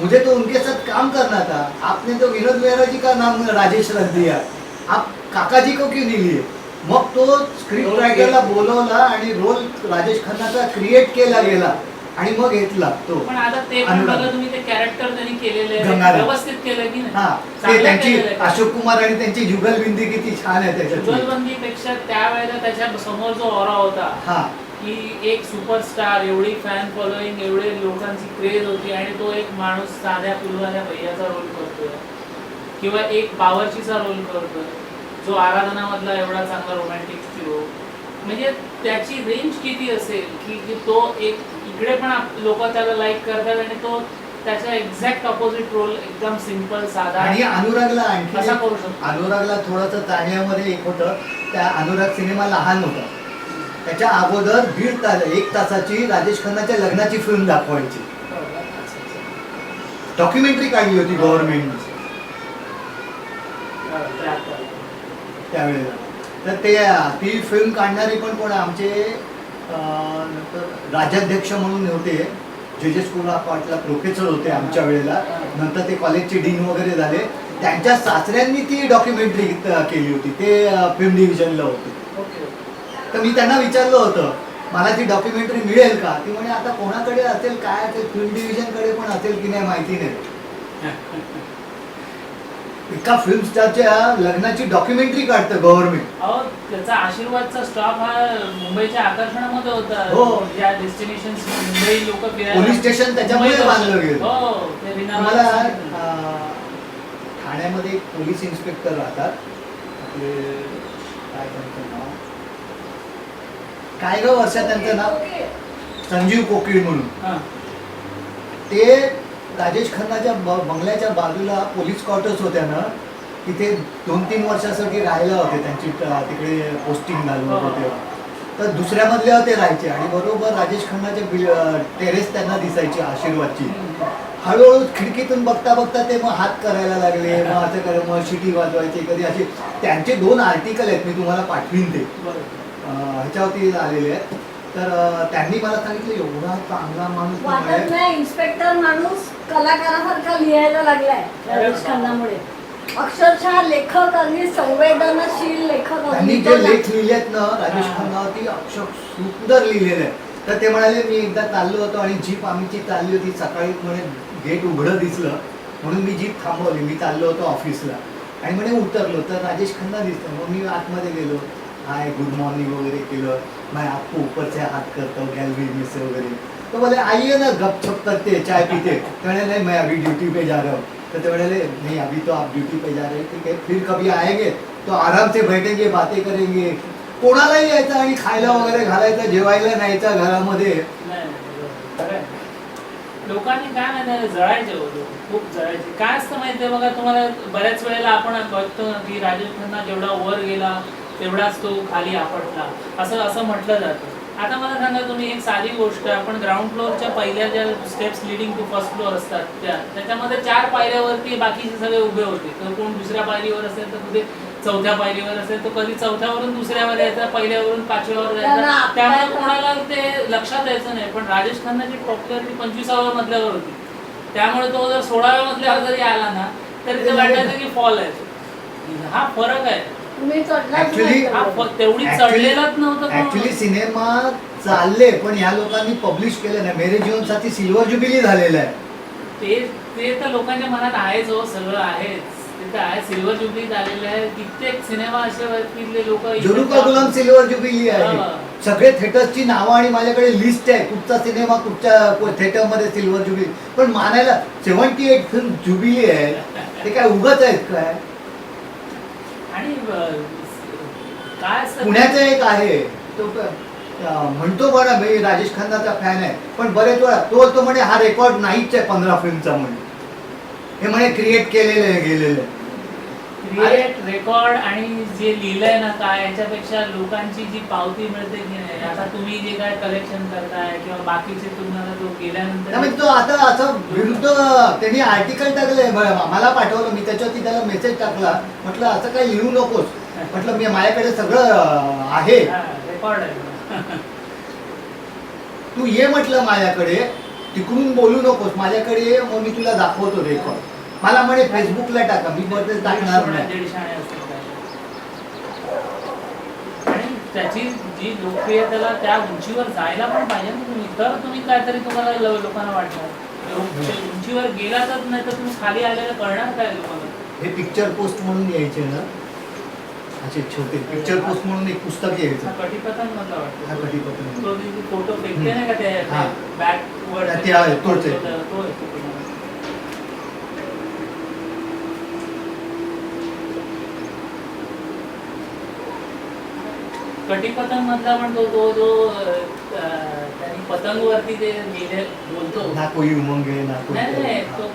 मुझे तो उनके साथ काम करना था, आपने तो विनोद मेहरा जी का नाम राजेश रख दिया, आप काका जी को क्यों नहीं लिए. मग तो स्क्रिप्ट रायटरला बोलवला आणि रोल राजेश खन्नाचा क्रिएट केला गेला आणि मग घेतला तो. पण आता ते पण बघा तुम्ही, ते कॅरेक्टर त्यांनी केलेले व्यवस्थित केलं की नाही. हा, ते त्यांची अशोक कुमार आणि त्यांची जुगलबंदी किती छान आहे त्याच्यात. जुगलबंदीपेक्षा त्यावेळेला त्याच्या समोर जो ऑरा होता, हा, की एक सुपरस्टार, एवढी फॅन फॉलोईंग, एवढे लोकांची क्रेज होती, आणि तो एक माणूस साध्या पुलवाल्या भैयाचा रोल करतोय किंवा एक बावर्चीचा रोल करतोय, जो आराधनामधला एवढा चांगला रोमॅन्टिक हिरो. म्हणजे त्याची रेंज किती असेल की तो एक इकडे पण लोक त्याला लाईक करतात आणि तो त्याच्या एक्झॅक्ट ऑपोजिट रोल एकदम सिंपल साधा. आणि अनुरागला आणखी कसा करू शकतो. अनुरागला थोडंसं चांगल्यामध्ये एक होतं, त्या अनुराग सिनेमा लहान होता, त्याच्या अगोदर 1 तासाची राजेश खन्नाच्या लग्नाची फिल्म दाखवायची, डॉक्युमेंटरी काढली होती गव्हर्नमेंटने त्यावेळेला. तर ती फिल्म काढणारी पण कोण, आमचे नंतर राज्याध्यक्ष म्हणून होते, जे स्कूल ऑफ आर्टला प्रोफेसर होते आमच्या वेळेला, नंतर ते कॉलेजचे डीन वगैरे झाले, त्यांच्या सासऱ्यांनी ती डॉक्युमेंटरी केली होती, ते फिल्म डिव्हिजनला होते. तर मी त्यांना विचारलं होतं मला ती डॉक्युमेंटरी मिळेल का, ती म्हणे आता कोणाकडे असेल काय असेल, फिल्म डिव्हिजनकडे पण असेल की नाही माहिती नाही. एका फिल्म स्टारच्या लग्नाची डॉक्युमेंटरी काढतं गव्हर्नमेंट. अहो त्याचा आशीर्वादचा स्टॉप हा मुंबईच्या आकर्षणामध्ये होता. हो. या डेस्टिनेशन मुंबई लोक पोलीस स्टेशन त्याच्यामुळे बांधलं गेलं. हो ते तुम्हाला रीना ठाण्यामध्ये एक पोलीस इन्स्पेक्टर राहतात, आपले काय त्यांचं नाव, काय ग वर्षा त्यांचं नाव, संजीव कोकिळ म्हणून. हा. ते राजेश खन्नाच्या बंगल्याच्या बाजूला पोलीस क्वार्टर्स होत्या ना, तिथे 2-3 वर्षासाठी राहायला होते. त्यांची तिकडे पोस्टिंग झालं होतं तेव्हा. तर दुसऱ्या मजल्यावर ते राहायचे आणि बरोबर राजेश खन्नाच्या टेरेस त्यांना दिसायची आशीर्वादची. हळूहळू खिडकीतून बघता बघता ते मग हात करायला लागले, मग असं करायला, मग शिटी वाजवायचे कधी असे. त्यांचे 2 आर्टिकल आहेत, मी तुम्हाला पाठवीन ते, ह्याच्यावरती आलेले आहेत. तर त्यांनी मला सांगितलं एवढा चांगला माणूस वाटत नाही इन्स्पेक्टर माणूस कलाकारासारखा लिहायला लागलाय राजेश खन्नामुळे. अक्षरशः लेखक अगदी संवेदनशील लेखक. त्यांनी जे लेख लिहिलेत ना राजेश खन्नावरती अक्षर सुंदर लिहिलेले आहेत. तर ते म्हणाले मी एकदा चाललो होतो आणि जीप आमची चालली होती, सकाळी म्हणे गेट उघडं दिसलं म्हणून मी जीप थांबवली, मी चाललो होतो ऑफिसला आणि म्हणे उतरलो तर राजेश खन्ना दिसतं. मग मी आतमध्ये गेलो, हाय गुड मॉर्निंग वगैरे केलं, मैं आपको ऊपर से हाथ करता हूँ गैलरी में से वगैरे. तो बोले आइए ना गपशप करते चाय पीते. कहने नहीं मैं अभी ड्यूटी पे जा रहा हूँ. तो ते बोले नहीं अभी तो आप ड्यूटी पे जा रहे हैं, ठीक है फिर कभी आएंगे तो आराम से बैठेंगे बातें करेंगे. कोणालाही यायचं आणि खायला वगैरे घालायचं, जेवायला न्यायचं घरामध्ये. लोकांनी काय माहिती जळायचे हो लोक, खूप जळायचे. काय असतं माहितीये बघा तुम्हाला, बऱ्याच वेळेला आपण बघतो ना की राजेश खन्ना जेवढा वर गेला तेवढाच तो खाली आपटला, असं म्हटलं जातं. आता मला सांगा तुम्ही एक साधी गोष्ट, आपण ग्राउंड फ्लोअरच्या पहिल्या ज्या steps leading to first floor असतात त्याच्यामध्ये 4 पायऱ्यावरती बाकीचे सगळे उभे होते. तर कोण दुसऱ्या पायरीवर असेल तर कुठे 4थ्या पायरीवर असेल, तो कधी 4थ्यावरून दुसऱ्यावर यायचा, पहिल्यावरून 5व्यावर जायचा. त्यामुळे कोणाला ते लक्षात यायचं नाही. पण राजेश खन्नाची पॉप्युलरिटी 25व्या मजल्यावर होती, त्यामुळे तो जर 16व्या मजल्यावर जरी आला ना तरी ते वाटायचं की फॉल आहे. हा फरक आहे. तेवढी चढलेलाच नव्हतं. ऍक्च्युली सिनेमा चालले पण ह्या लोकांनी पब्लिश केलं नाही. मेरे जीवन साथी सिल्वर जुबिली झालेलं आहे. ते तर लोकांच्या मनात आहेच हो, सगळं आहेच. ते तर आहे, सिल्वर जुबिली झालेलं आहे. कित्येक सिनेमा असे आहेत लोक. जुनू का गुलाम सिल्वर जुबिली आहे. सगळे थिएटर्सची नावं आणि माझ्याकडे लिस्ट आहे, कुठचा सिनेमा कुठच्या थिएटरमध्ये सिल्वर जुबिली. पण मानायला 78 फिल्म जुबिली आहे, ते काय उगाच आहेत काय. आणि काय असतं पुण्याचा एक आहे तो म्हणतो बरं मी राजेश खन्नाचा फॅन आहे, पण बरेच वेळा तो म्हणे हा रेकॉर्ड नाहीच आहे 15 फिल्मचा म्हणे. हे म्हणे क्रिएट केलेलं गेलेलं क्रिएट रेकॉर्ड आणि जे लिहिलंय ना काय, याच्यापेक्षा लोकांची जी पावती मिळते की नाही. आता तुम्ही जे काय कलेक्शन करताय किंवा बाकीचे तुम्हाला तो गेल्यानंतर म्हणजे तो आता असं विरुद्ध त्यांनी आर्टिकल टाकले, मला पाठवलं, मी त्याच्यावरती त्याला मेसेज टाकला, म्हटलं असं काही लिहू नकोस, म्हटलं मी माझ्याकडे सगळं आहे, रेकॉर्ड आहे. तू ये म्हटलं माझ्याकडे, तिकडून बोलू नकोस, माझ्याकडे ये, मग मी तुला दाखवतो रेकॉर्ड. मला म्हणे फेसबुकला टाका, मी बरं टाकणार नाही. आणि त्याची जी लोकप्रियतेला त्या उंचीवर जायला पण पाहिजे ना तुम्ही, तर तुम्ही काहीतरी तुम्हाला लोकांना वाटणार. उंचीवर गेलातच नाही तर तुम्ही खाली आलेलं कळणार काय लोकांना. हे पिक्चर पोस्ट म्हणून यायचे ना, असे छोटे पिक्चर पोस्ट म्हणून एक पुस्तक यायचं. कटीपतन मधला वाटतं. हा कटीपतन. तो फोटो फेकते नाही का ते बॅक वर, ते आहे, तोच आहे. तो आहे. कटीपतंग मधला पण जो त्यांनी पतंग वरती ते लिहिले बोलतो ना कोई उमंग आहे ना कोई. नाही तो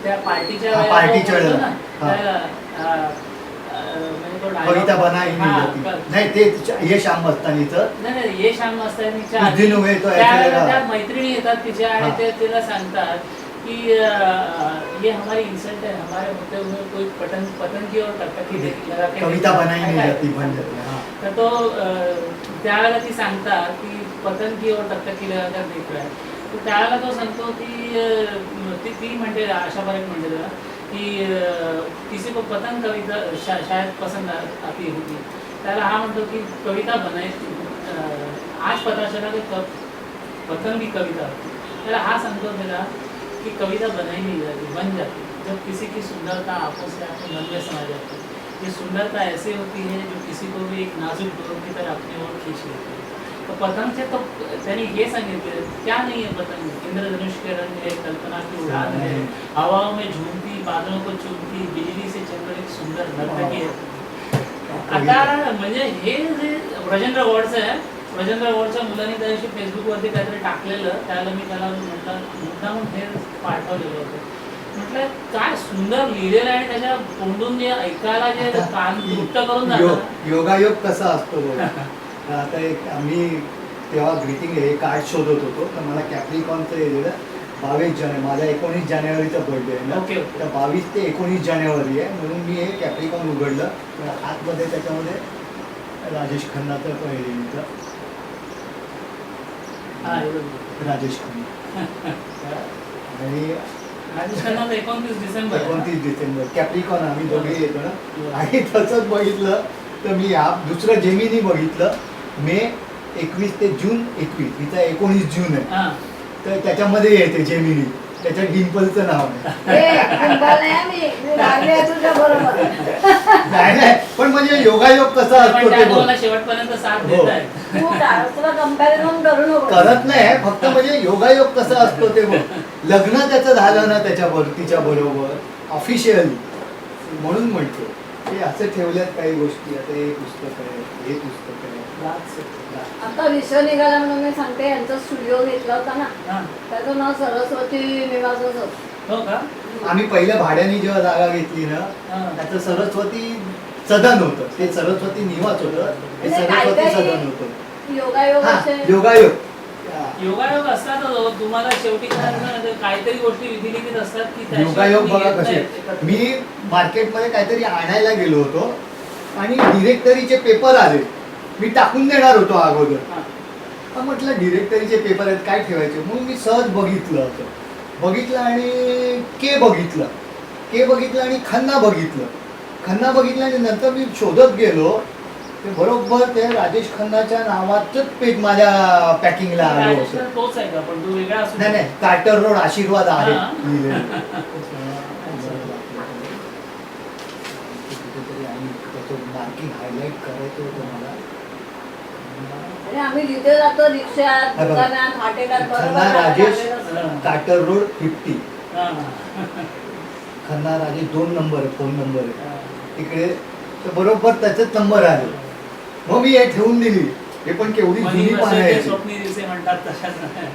त्या पार्टीच्या वेळेला कविता बनाई नाही, ते ये शाम मस्तानीचं नाही, ये शाम मस्तानीच्या त्या मैत्रिणी येतात तिच्या आणि ते तिला सांगतात कि ये हमारी इंसल्ट है, हमारे होते हुए कोई पतंग की और टकटकी लगा के कविता बनाई नहीं जाती बन जाती. तर तो त्यावेळेला ती सांगतात की पतंग की और टकटकी लगा कर देख रहा है. तर त्यावेळेला तो सांगतो की ती म्हणते, आशा पारेख म्हणते त्याला कि किसी को पतंग कविता शायद पसंद आती होगी. त्याला हा म्हणतो की कविता बनाई, आज पता चला की पतंग भी कविता होती. त्याला हा सांगतो त्याला की कविता बनाई नहीं जाती, बन जाती. जब किसी की सुंदरता आंखों से आपके मन में समा जाती है, ये सुंदरता ऐसी होती है जो किसी को भी एक नाजुक डोर की तरह अपनी ओर खींच लेती है. तो पतंगचे तो त्यांनी हे सांगितले, क्या नहीं है पतंग, इंद्रधनुष के रंग है, कल्पना की उड़ान है, हवाओं में झूमती, बादलों को चूमती, बिजली से चलकर एक सुंदर नर्तकी है. आता म्हणजे हे जे ब्रजेंद्र वॉर्डचं आहे, ब्रजेंद्र वॉर्डच्या मुलांनी त्या दिवशी फेसबुकवरती काहीतरी टाकलेलं, त्याला मी त्याला म्हटलं मुद्दामून हे पाठवलेलं होतं. म्हटलं काय सुंदर लिहिलेलं आहे, त्याच्या तोंडून जे ऐकायला जे कान तृप्त करून जातं. योगायोग कसा असतो बघा. आता एक आम्ही तेव्हा ग्रीटिंग हे कार्ड शोधत होतो, तर मला कॅप्रिकॉनचं हे 22 जानेवारी, माझा 19 जानेवारीचा बर्थडे आहे ना. Okay okay. तर 22 ते 19 जानेवारी आहे, म्हणून मी हे कॅप्रिकॉन उघडलं. तर आतमध्ये त्याच्यामध्ये राजेश खन्नाचं पहिलं, हा हे बघ. राजेश खन्ना आणि राजेश खन्ना 29 डिसेंबर 29 डिसेंबर कॅप्रिकॉन आम्ही दोघे येतो ना. आणि तसंच बघितलं तर मी दुसरं जेमिनी बघितलं, मे 21 ते जून 21, हिचा 19 जून आहे. हां तर त्याच्यामध्ये येते जेमिनी, त्याच्यात डिम्पलचं नाव आहे. मी लागले तुझ्या बरोबर. नाही पण म्हणजे योगायोग कसा असतो ते बघ. मला शेवटपर्यंत साथ हो. देत आहे. तू तुला कम्पॅरिझन करू नको. करत नाही, फक्त म्हणजे योगायोग कसा असतो ते बघ. लग्न त्याचं झालं ना तिच्या बरोबर ऑफिशियली, म्हणून म्हणतो हे असं ठेवल्यात काही गोष्टी. आता हे पुस्तक आहे, हे पुस्तक आहे. आता विषय निघाला म्हणून मी सांगते, यांचा स्टुडिओ घेतला होता ना, हां. त्याचं नाव सरस्वती निवासच होतं. हो का? आम्ही पहिल्या भाड्याने जेव्हा जागा घेतली ना, हां. त्याचं सरस्वती सदन होतं, ते सरस्वती निवास होतं, हे म्हणजे सरस्वती काय-काय सदन होतं. योगायोग हा, असे योगायोग. योगायोग असतातच हो. तुम्हाला शेवटी काय असतं ना, काहीतरी गोष्टी विधिलिखित असतात की त्याशिवाय योगायोग तुम्ही बघा येत कसे. नाहीत. मी मार्केटमध्ये काहीतरी आणायला गेलो होतो आणि डिरेक्टरीचे पेपर आले, मी टाकून देणार होतो अगोदर. हां. पण म्हटलं डिरेक्टरीचे पेपर आहेत, काय ठेवायचे, म्हणून मी सहज बघितलं आणि के बघितलं आणि खन्ना बघितलं आणि नंतर मी शोधत गेलो, ते बरोबर ते राजेश खन्नाच्या नावाचंच पेज माझ्या पॅकिंगला आलं होतं. राजेश तोच आहे का, पण तो वेगळा असतो. नाही कार्टर रोड आशीर्वाद आहे हां. लिहिलेलं. कुठेतरी आणि त्याचं मार्किंग हायलाईट करायचं होतं मला. आणि आम्ही जिथे जातो रिक्षात, हा बघा. दुकानात, हॉटेलात खन्ना राजेश बरोबर कार्टर रोड 50. हां. खन्ना राजेश 2 नंबर आहे, फोन नंबर आहे हां. तिकडे. तर बरोबर त्याचेच नंबर आले, मग मी हे ठेवून दिली. हे पण केवढी मनी जुनी बसे पानं ते आहे. स्वप्नी दिवसे म्हणतात तशाच नाही.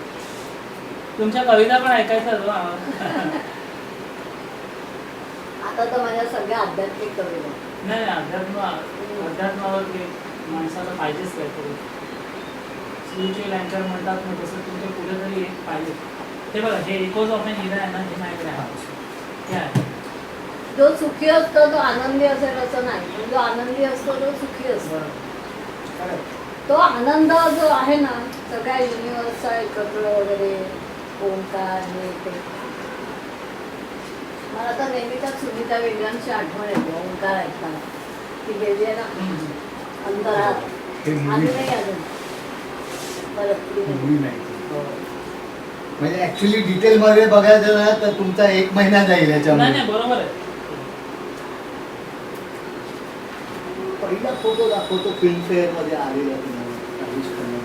तुमच्या कविता पण ऐकायचं हो आम्हाला. आता तर माझ्या सगळ्या आध्यात्मिक कविता. नाही अध्यात्मावर ते माणसाला पाहिजेच काहीतरी. स्पिरिच्युअल अँकर म्हणतात ना, तसं तुमच्या कुठेतरी एक पाहिजे. हे बघा, हे इकोज ऑफ एन हिरा आहे ना, हे माझ्याकडे आहे. हे आहे. जो सुखी असतो तो आनंदी असेल असं नाही, पण जो आनंदी असतो तो सुखी असतो. बरोबर. तो आनंद जो आहे ना, सगळ्या युनिव्हर्सचा एकत्र वगैरे, ओंकार हे ते. मला तर नेहमीच्या सुनीता विलियम्सची आठवण येते ओंकार ऐकताना. ती गेली आहे ना अंतरात. हे आम्ही मूवी नाही अजून परत मूवी नाही. म्हणजे ऍक्च्युली डिटेल मध्ये बघायचं ना तर तुमचा 1 महिना जाईल नाही याच्यामध्ये. नाही, बरोबर आहे. पहिला फोटो दाखवतो फिल्मफेअर मध्ये आलेला तुम्हाला राजेश खन्ना.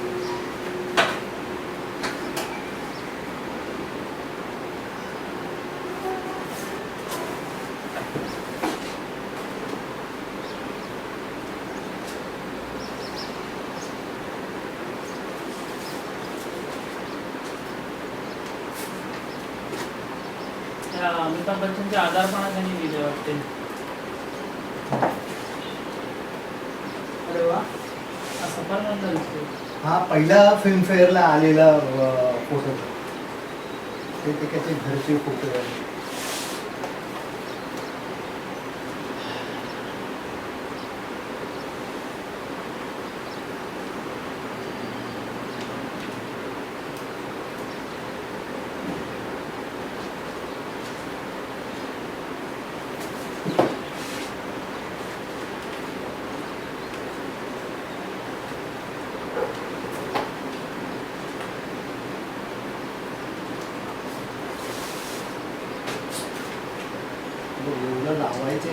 त्या अमिताभ बच्चनच्या आजारपणात त्यांनी लिहिले वाटते. अरे वा, हा सफरचंद दिसतो. हा पहिला फिल्मफेअरला आलेला फोटो, ते त्याचे घरचे फोटो आहे.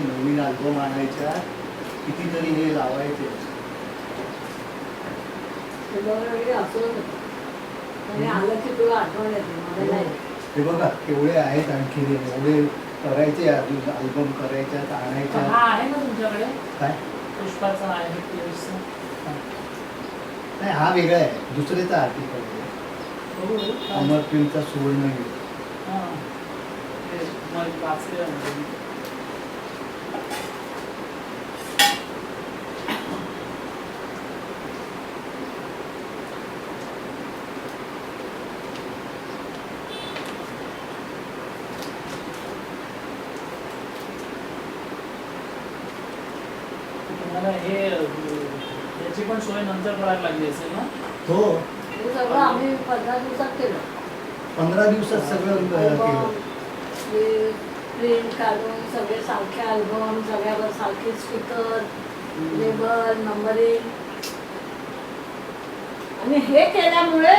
नवीन अल्बम आणायच्या, कितीतरी हे लावायचे. तुझ्याकडे असं होतं. आणि आलं की तुला आठवण येते मला नाही. हे बघा केवढे आहेत आणखी एवढे करायचे अजून अल्बम करायच्या आणायच्या. हा आहे ना तुमच्याकडे काय पुष्पाचा आहे प्लेलिस्टचा? नाही हा वेगळा आहे, दुसऱ्याचा आर्टिकल आहे. हो अमर फिल्मचा सुवर्ण युग. हां ते मग वाचलेलं म्हणजे मी. तुम्हाला हे याची पण सोय नंतर करायला लागली असेल ना? हो हे सगळं आम्ही 15 दिवसात केलं. 15 दिवसात सगळं केलं. प्रिंट काढून सगळे सारखे अल्बम, सगळ्यावर सारखे स्टिकर, लेबल, नंबरिंग. आणि हे केल्यामुळे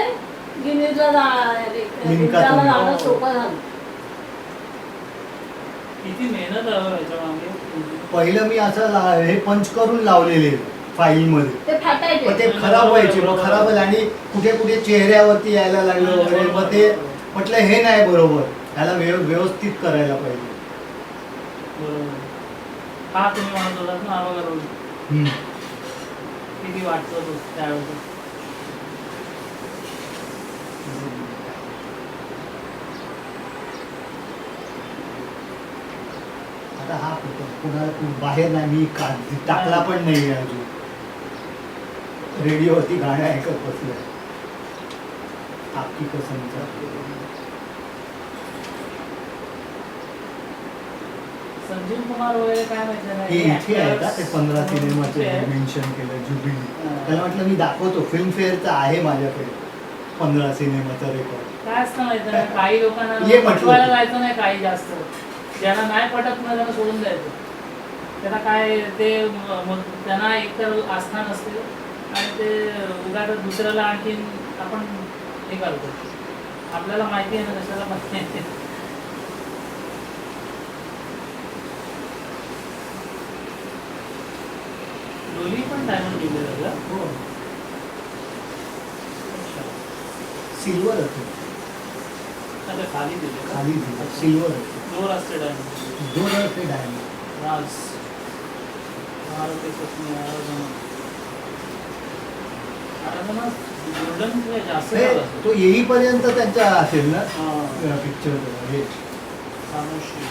गिनीजला जाणं सोपं झालं. किती मेहनत आहे याच्या मागे. पहिलं मी असं हे पंच करून लावलेले फाईल मध्ये, ते फाटायचे. मग ते खराब व्हायचे, मग खराब व्हायला आणि कुठे कुठे चेहऱ्यावरती यायला लागलं वगैरे. मग ते म्हटलं हे नाही बरोबर, ह्याला व्यवस्थित करायला पाहिजे. बरोबर. हा तुम्ही म्हणत होतात ना बघा रोज किती वाटतं त्यावेळेस. आता हा कुणाला बाहेर नाही, मी टाकला पण नाही अजून. रेडिओवरती गाणं ऐकत बसलं. आपकी कसमचा संजीव कुमार वगैरे काय माहिती हे नाही. इथे आहे का ते 15 सिनेमाचे मेन्शन केलं जुबिली. त्याला म्हटलं मी दाखवतो, फिल्म फेअरचा आहे माझ्याकडे 15 सिनेमाचा रेकॉर्ड. काय असतं माहिती नाही, काही लोकांना ये म्हटलं. पटवायला जायचं नाही. काही जास्त ज्यांना नाही पटत ना त्यांना सोडून द्यायचं. त्यांना काय ते मग त्यांना एकतर आस्था नसते आणि ते उगाच दुसऱ्याला आणखीन आपण हे करतो. आपल्याला माहिती आहे ना कशाला माहिती आहे. डोली पण डायमंड दिलेलं का? हो सिल्वर होते, अच्छा खाली दिले का? खाली सिल्वर होते. दोर असते डायमंड. दोन होते डायमंड. राज आरोग्य स्वप्न आराधना गोल्डन जास्त झालं. तो येईपर्यंत त्यांचा असेल ना हां. पिक्चर हे. खामोशी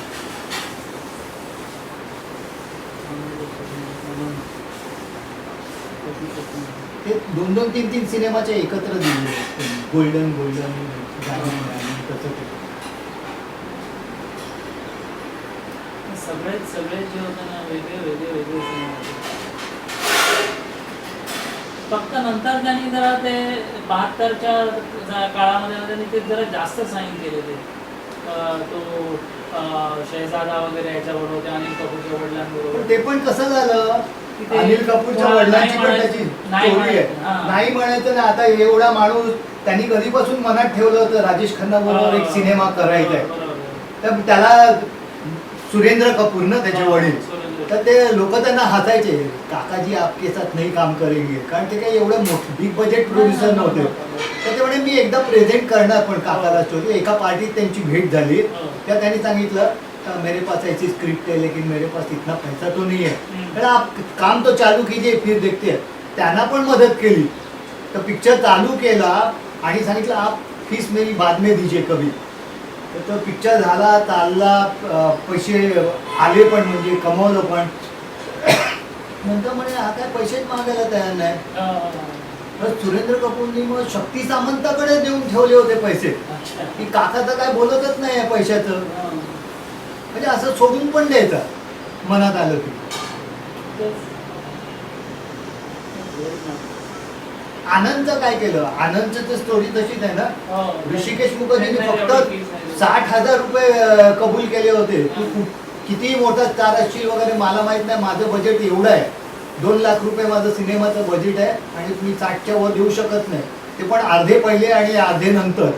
ते 2-2-3-3 सिनेमाचे एकत्र दिले, गोल्डन गोल्डन डायमंड तसं ते. सगळे जे होते ना वेगळे वेगळे वेगळे सिनेमा होते. फक्त नंतर त्यांनी जरा ते 72च्या काळामध्ये त्यांनी ते जरा जास्त साईन केले ते. तो शहजादा वगैरे याच्याबरोबर होते, अनिल कपूरच्या वडिलांबरोबर. पण ते पण कसं झालं, की ते- अनिल कपूरच्या हा, वडिलांची नाही पण त्याची नाही स्टोरी आहे. म्हणायचं, हा. नाही म्हणायचं ना. आता एवढा माणूस त्यांनी कधीपासून मनात ठेवलं होतं राजेश खन्ना बरोबर एक सिनेमा करायचा आहे. बरोबर. तर त्याला सुरेंद्र कपूर ना त्याचे वडील, सुरेंद्र. तर ते लोक त्यांना हसायचे, काकाजी आपके साथ नाही काम करेंगे, कारण ते काही एवढं मोठं बिग बजेट प्रोड्युसर नव्हते. तर त्यामुळे मी एकदा प्रेझेंट करणार पण काकाला स्टोरी. एका पार्टीत त्यांची भेट झाली, त्या त्यांनी सांगितलं मेरे पास ऐसी स्क्रिप्ट है लेकिन मेरे पास इतना पैसा तो नहीं है, तर आप काम तो चालू कीजिए फिर देखते हैं. त्यांना पण मदत केली, तर पिक्चर चालू केला आणि सांगितलं आप फीस मेरी बाद में दीजिए कभी. तर तो पिक्चर झाला, चालला, पैसे आले पण, म्हणजे कमवलं पण. नंतर म्हणे हा काय पैसेच मागायला तयार नाही. तर सुरेंद्र कपूरनी मग शक्ती सामंताकडे देऊन ठेवले होते पैसे, की काका तर काय बोलतच नाही आहे पैशाचं. म्हणजे असं सोडून पण द्यायचं मनात आलं की. आनंदचं काय केलं, आनंदचं स्टोरी तशीच आहे ना. ऋषिकेश मुखर्जीने फक्त 60,000 रुपये कबूल केले होते. तू किती मोठा स्टार असशील वगैरे मला माहित नाही, माझं बजेट एवढं आहे, 2 लाख रुपये माझं सिनेमाचं बजेट आहे आणि मी 60च्या वर देऊ शकत नाही. ते पण अर्धे पहिले आणि अर्धे नंतर.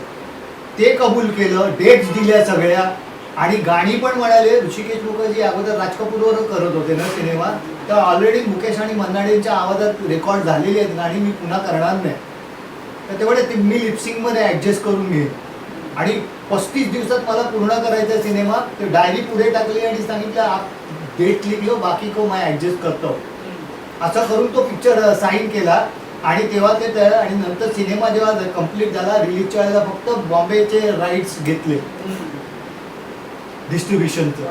ते कबूल केलं, डेट्स दिल्या सगळ्या आणि गाणी पण म्हणाले. ऋषिकेश मुखर्जी अगोदर राज कपूरवर करत होते ना सिनेमा, तर ऑलरेडी मुकेश आणि मन्नाडेंच्या आवाजात रेकॉर्ड झालेली आहेत गाणी, मी पुन्हा करणार नाही. तर तेवढे ते मी लिपसिंगमध्ये ॲडजस्ट करून घेईन. आणि 35 दिवसात मला पूर्ण करायचा सिनेमा. ते डायरी पुढे टाकली आणि सांगितलं आप डेट लिख लो, बाकी को मैं ॲडजस्ट करतो. असं करून तो पिक्चर साईन केला. आणि तेव्हा ते आणि नंतर सिनेमा जेव्हा कम्प्लीट झाला रिलीजच्या वेळेला फक्त बॉम्बेचे राईट्स घेतले डिस्ट्रीब्युशनचं.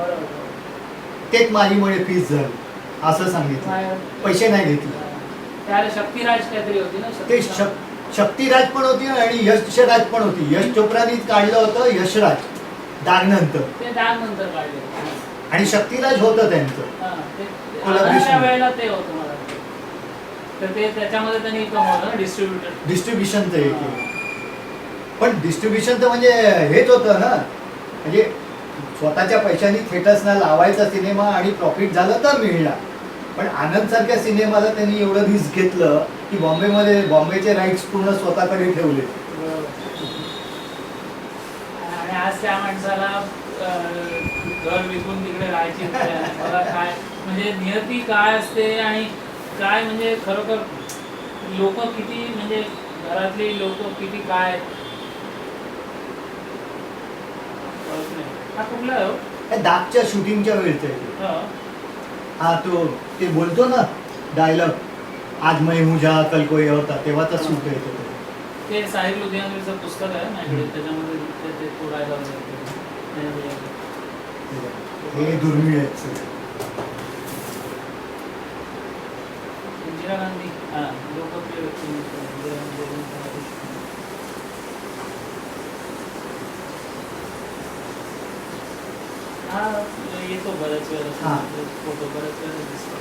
तेच माझी मुळे फीस झाली असं सांगितलं, पैसे नाही घेतले. त्याला शक्तिराज काहीतरी होती ना, ते शक्तिराज पण होती आणि यशराज पण होती. यश चोप्रानीच काढलं होतं यशराज दागनंतर, ते त्यानंतर काढले. आणि शक्तिराज होतं त्यांचं कोलॅबोरेशन वेळेला ते होतं मला. तर ते त्याच्यामध्ये त्यांनी कमवलं डिस्ट्रीब्युशनचं हे केलं. पण डिस्ट्रीब्युशनचं म्हणजे हेच होतं ना, म्हणजे स्वतःच्या पैशांनी थिएटर्सना लावायचा सिनेमा आणि प्रॉफिट झालं तर मिळणार. पण आनंद सारख्या सिनेमाला त्यांनी एवढं रिस्क घेतलं की बॉम्बेचे राईट्स पूर्ण स्वतःकडे ठेवले. आणि आज त्या माणसाला घर विकून तिकडे राहायची मला काय म्हणजे नियती काय असते आणि काय म्हणजे खरोखर लोक किती म्हणजे घरातली लोक किती काय. हा कुठला आहे हो? दागच्या शूटिंगच्या वेळेचं आहे. हा तो ते बोलतो ना डायलॉग, आज मैं हूँ जहाँ कल कोई होता, तेव्हाचा शूट आहे तो. ते साहिब लुधियानवीचं पुस्तक आहे माझ्याकडे, त्याच्यामध्ये ते तो डायलॉग हे दुर्मिळ आहेत. इंदिरा गांधी लोकप्रिय व्यक्तिमत्व. हा येतो बऱ्याच वेळेला फोटो, बऱ्याच वेळेला दिसतो.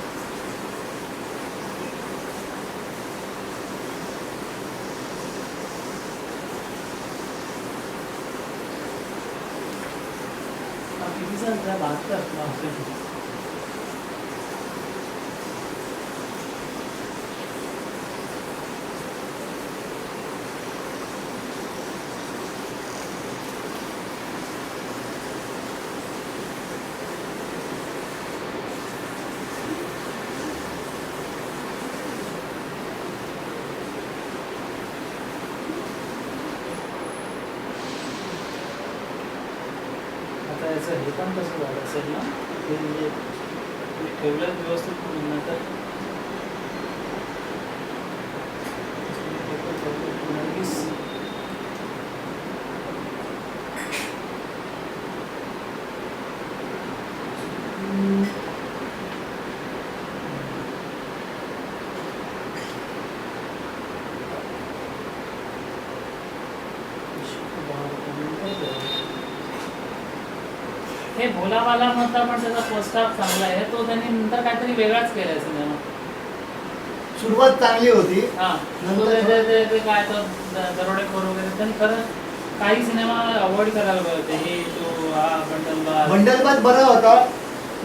किती साल 72. हे पण कसं झालं असेल ना, ते म्हणजे ठेवलं व्यवस्थित नंतर हे भोलावाला मधला पण त्याचा फर्स्ट हाफ चांगला आहे. तो त्यांनी नंतर काहीतरी वेगळाच केलाय सिनेमा. सुरुवात चांगली होती. हा ते काय तो दरोडेखोर वगैरे त्यांनी खरं काही सिनेमा अवॉइड करायला पाहिजे. हे तो हा बंडलबाज बरा होता,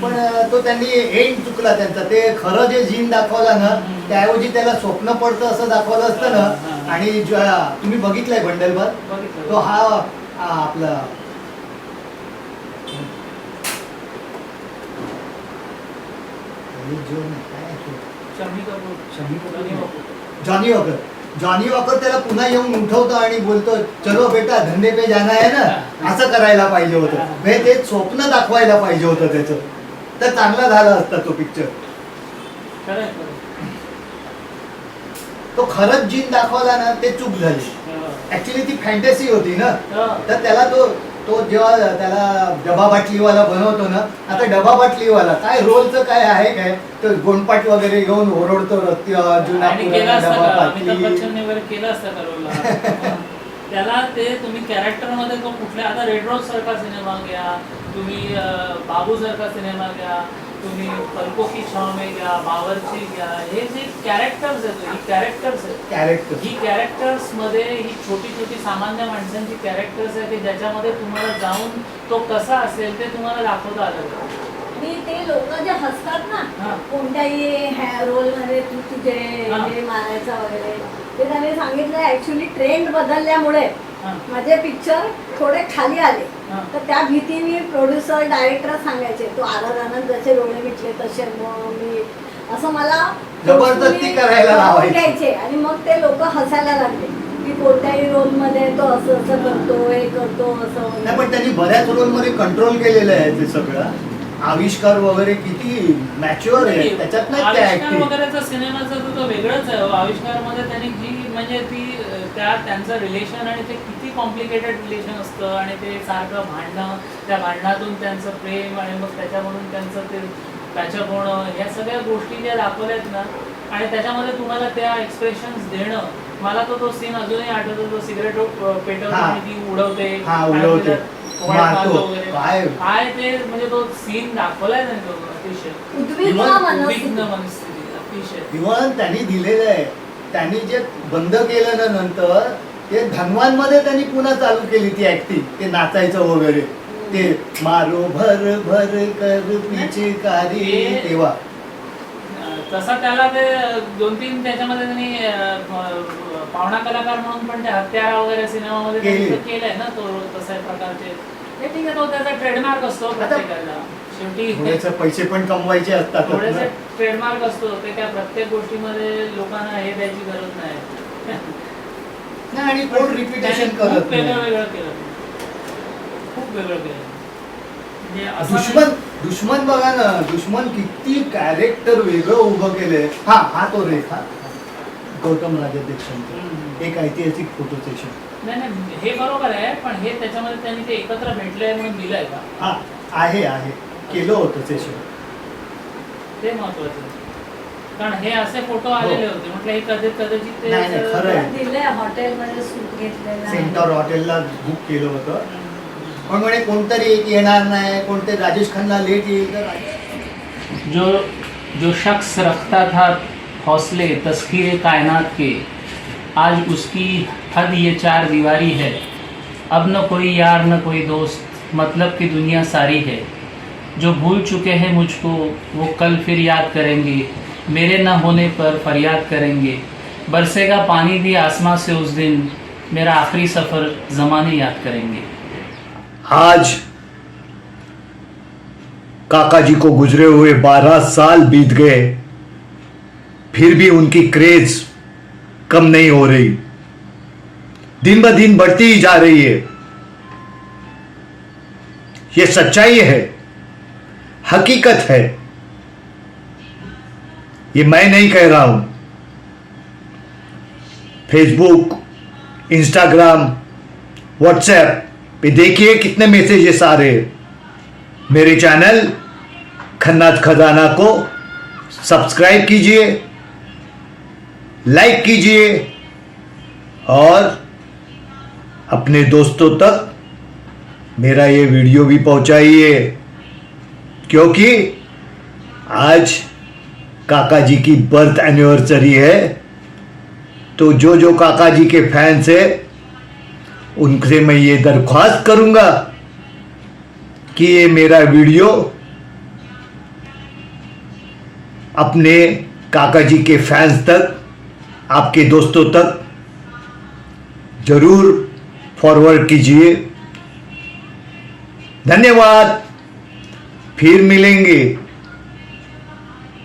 पण तो त्यांनी एंड चुकला त्यांचा. ते खरं जे जीन दाखवला ना, त्याऐवजी त्याला स्वप्न पडतं असं दाखवलं असतं ना. आणि तुम्ही बघितलंय बंडलबाज? तो हा आपला जॉनी वॉकर त्याला पुन्हा येऊन उठवतो आणि बोलतो चलो बेटा धंदे पे जाना है ना, असं करायला पाहिजे होतं. म्हणजे ते स्वप्न दाखवायला पाहिजे होतं त्याचं, तर चांगला झाला असता तो पिक्चर. तो खरंच जीन दाखवला ना, ते चूक झाली. ऍक्च्युली ती फॅन्टसी होती ना, तर त्याला तो जेव्हा त्याला डबा बाटलीवाला बनवतो ना, आता डबा बाटलीवाला काय रोलचं काय आहे काय, तो गोंडपाट वगैरे घेऊन ओरडतो जुना डबा बाटली. त्याला ते तुम्ही कॅरेक्टर मध्ये तो कुठल्या आता रेड रोज सारखा सिनेमा घ्या, तुम्ही बाबू सारखा सिनेमा घ्या, तुम्ही पलको की छाव में घ्या, बावरची घ्या, हे जे कॅरेक्टर्स आहेत ही कॅरेक्टर्स मध्ये ही छोटी छोटी सामान्य माणसांची कॅरेक्टर्स आहे की ज्याच्यामध्ये तुम्हाला जाऊन तो कसा असेल ते तुम्हाला दाखवता आलं. आणि ते लोक जे हसतात ना कोणत्याही रोल मध्ये तू तुझे हे मारायचा वगैरे, ते त्यांनी सांगितलं ऍक्च्युली ट्रेंड बदलल्यामुळे माझे पिक्चर थोडे खाली आले. हा. तर त्या भीतीने प्रोड्युसर डायरेक्टर सांगायचे तू आराधनात जसे डोळे मिटले तसे मग मी असं मला जबरदस्ती करायला लावायचे. घ्यायचे आणि मग ते लोक हसायला लागले की कोणत्याही रोल मध्ये तो असं असं करतो हे करतो असं. नाही पण त्यांनी बऱ्याच रोल मध्ये कंट्रोल केलेलं आहे ते सगळं. आविष्कार वगैरे किती मॅच्युअर आहे त्याच्यात नाही त्या आविष्कार ऍक्टिंग. वगैरेचा सिनेमाचा तो वेगळंच आहे. आविष्कारमध्ये त्यांनी जी म्हणजे ती त्यांचं रिलेशन आणि ते किती कॉम्प्लिकेटेड रिलेशन असतं आणि ते सारखं भांडणं, त्या भांडणातून त्यांचं प्रेम आणि मग त्याच्यामधून त्यांचं ते पॅचअप होणं, ह्या सगळ्या गोष्टी ज्या दाखवल्यात ना आणि त्याच्यामध्ये तुम्हाला त्या एक्सप्रेशन्स देणं. मला तो सीन अजूनही आठवतो, तो सिगरेट पेटवतो आणि ती उडवते हा, आणि उडवते. तिला कोळ्यात मारतो. मारतो वगैरे. काय? काय ते म्हणजे तो सीन दाखवलाय ना तो अतिशय उद्विग्न इव्हन उद्विग्न मनस्थिती. मनस्थिती अतिशय. इव्हन त्यांनी दिलेलं आहे. त्यांनी जे बंद केलं ना नंतर ते धनवान मध्ये त्यांनी पुन्हा चालू केली ती ऍक्टिंग. ते नाचायचं वगैरे ते मारो भर भर कर पिचकारी तेव्हा. तसा त्याला ते 2-3 त्याच्यामध्ये त्यांनी पाहुणा कलाकार म्हणून पण ते हत्यारा वगैरे सिनेमामध्ये त्यांनी केली. तो केलाय ना तो तशा प्रकारचे. ते ठीक आहे, तो त्याचा ट्रेडमार्क असतो प्रत्येकाला शेवटी. थोडेसे पैसे पण कमवायचे असतात. थोडेसे ट्रेडमार्क असतो ते काय प्रत्येक गोष्टीमध्ये लोकांना हे द्यायची गरज नाही. नाही आणि कोण रिपिटेशन करत खूप वेगळं नाही. वेगळं केलं, खूप वेगळं केलं. म्हणजे असं दुश्मन दुश्मन बघा ना, दुश्मन किती कॅरेक्टर वेगळं उभं केलंय. हा तो रेखा गौतम राजाध्यक्षांचा हम्म. एक ऐतिहासिक फोटो सेशन. नाही हे बरोबर आहे, पण हे त्याच्यामध्ये त्यांनी ते एकत्र भेटलंय म्हणून दिलंय का? हा आहे केलं होतं सेशन. ते महत्वाचं. कारण हे असे फोटो आलेले होते, म्हटलं हे कदाचित नाही, नाही, खरं आहे. दिले हॉटेलमध्ये सूट घेतलेला आहे. सेंटर हॉटेलला बुक केलं होतं. पण म्हणे कोणतरी एक येणार नाही, कोणतरी राजेश खन्ना लेट येईल तर जो शख्स रखता था हौसले तस्खीर कायनात के, आज उसकी हद ये 4 दीवारी है. अब न कोई यार न कोई दोस्त, मतलब की दुनिया सारी है. जो भूल चुके हैं मुझको वो कल फिर याद करेंगे, मेरे न होने पर फरियाद करेंगे. बरसेगा पानी भी आसमां से उस दिन, मेरा आखिरी सफ़र ज़माने याद करेंगे. आज काका जी को गुजरे हुए 12 साल बीत गए, फिर भी उनकी क्रेज कम नहीं हो रही, दिन ब दिन बढ़ती ही जा रही है. ये सच्चाई है, हकीकत है, ये मैं नहीं कह रहा हूं. फेसबुक, इंस्टाग्राम, व्हाट्सएप पे देखिए कितने मैसेजेस आ रहे हैं. मेरे चैनल खन्नात खजाना को सब्सक्राइब कीजिए, लाइक कीजिए और अपने दोस्तों तक मेरा ये वीडियो भी पहुंचाइए, क्योंकि आज काका जी की बर्थ एनिवर्सरी है. तो जो काका जी के फैंस है उनसे मैं ये दरख्वास्त करूंगा कि ये मेरा वीडियो अपने काका जी के फैंस तक, आपके दोस्तों तक जरूर फॉरवर्ड कीजिए. धन्यवाद. फिर मिलेंगे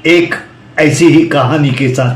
एक ऐसी ही कहानी के साथ.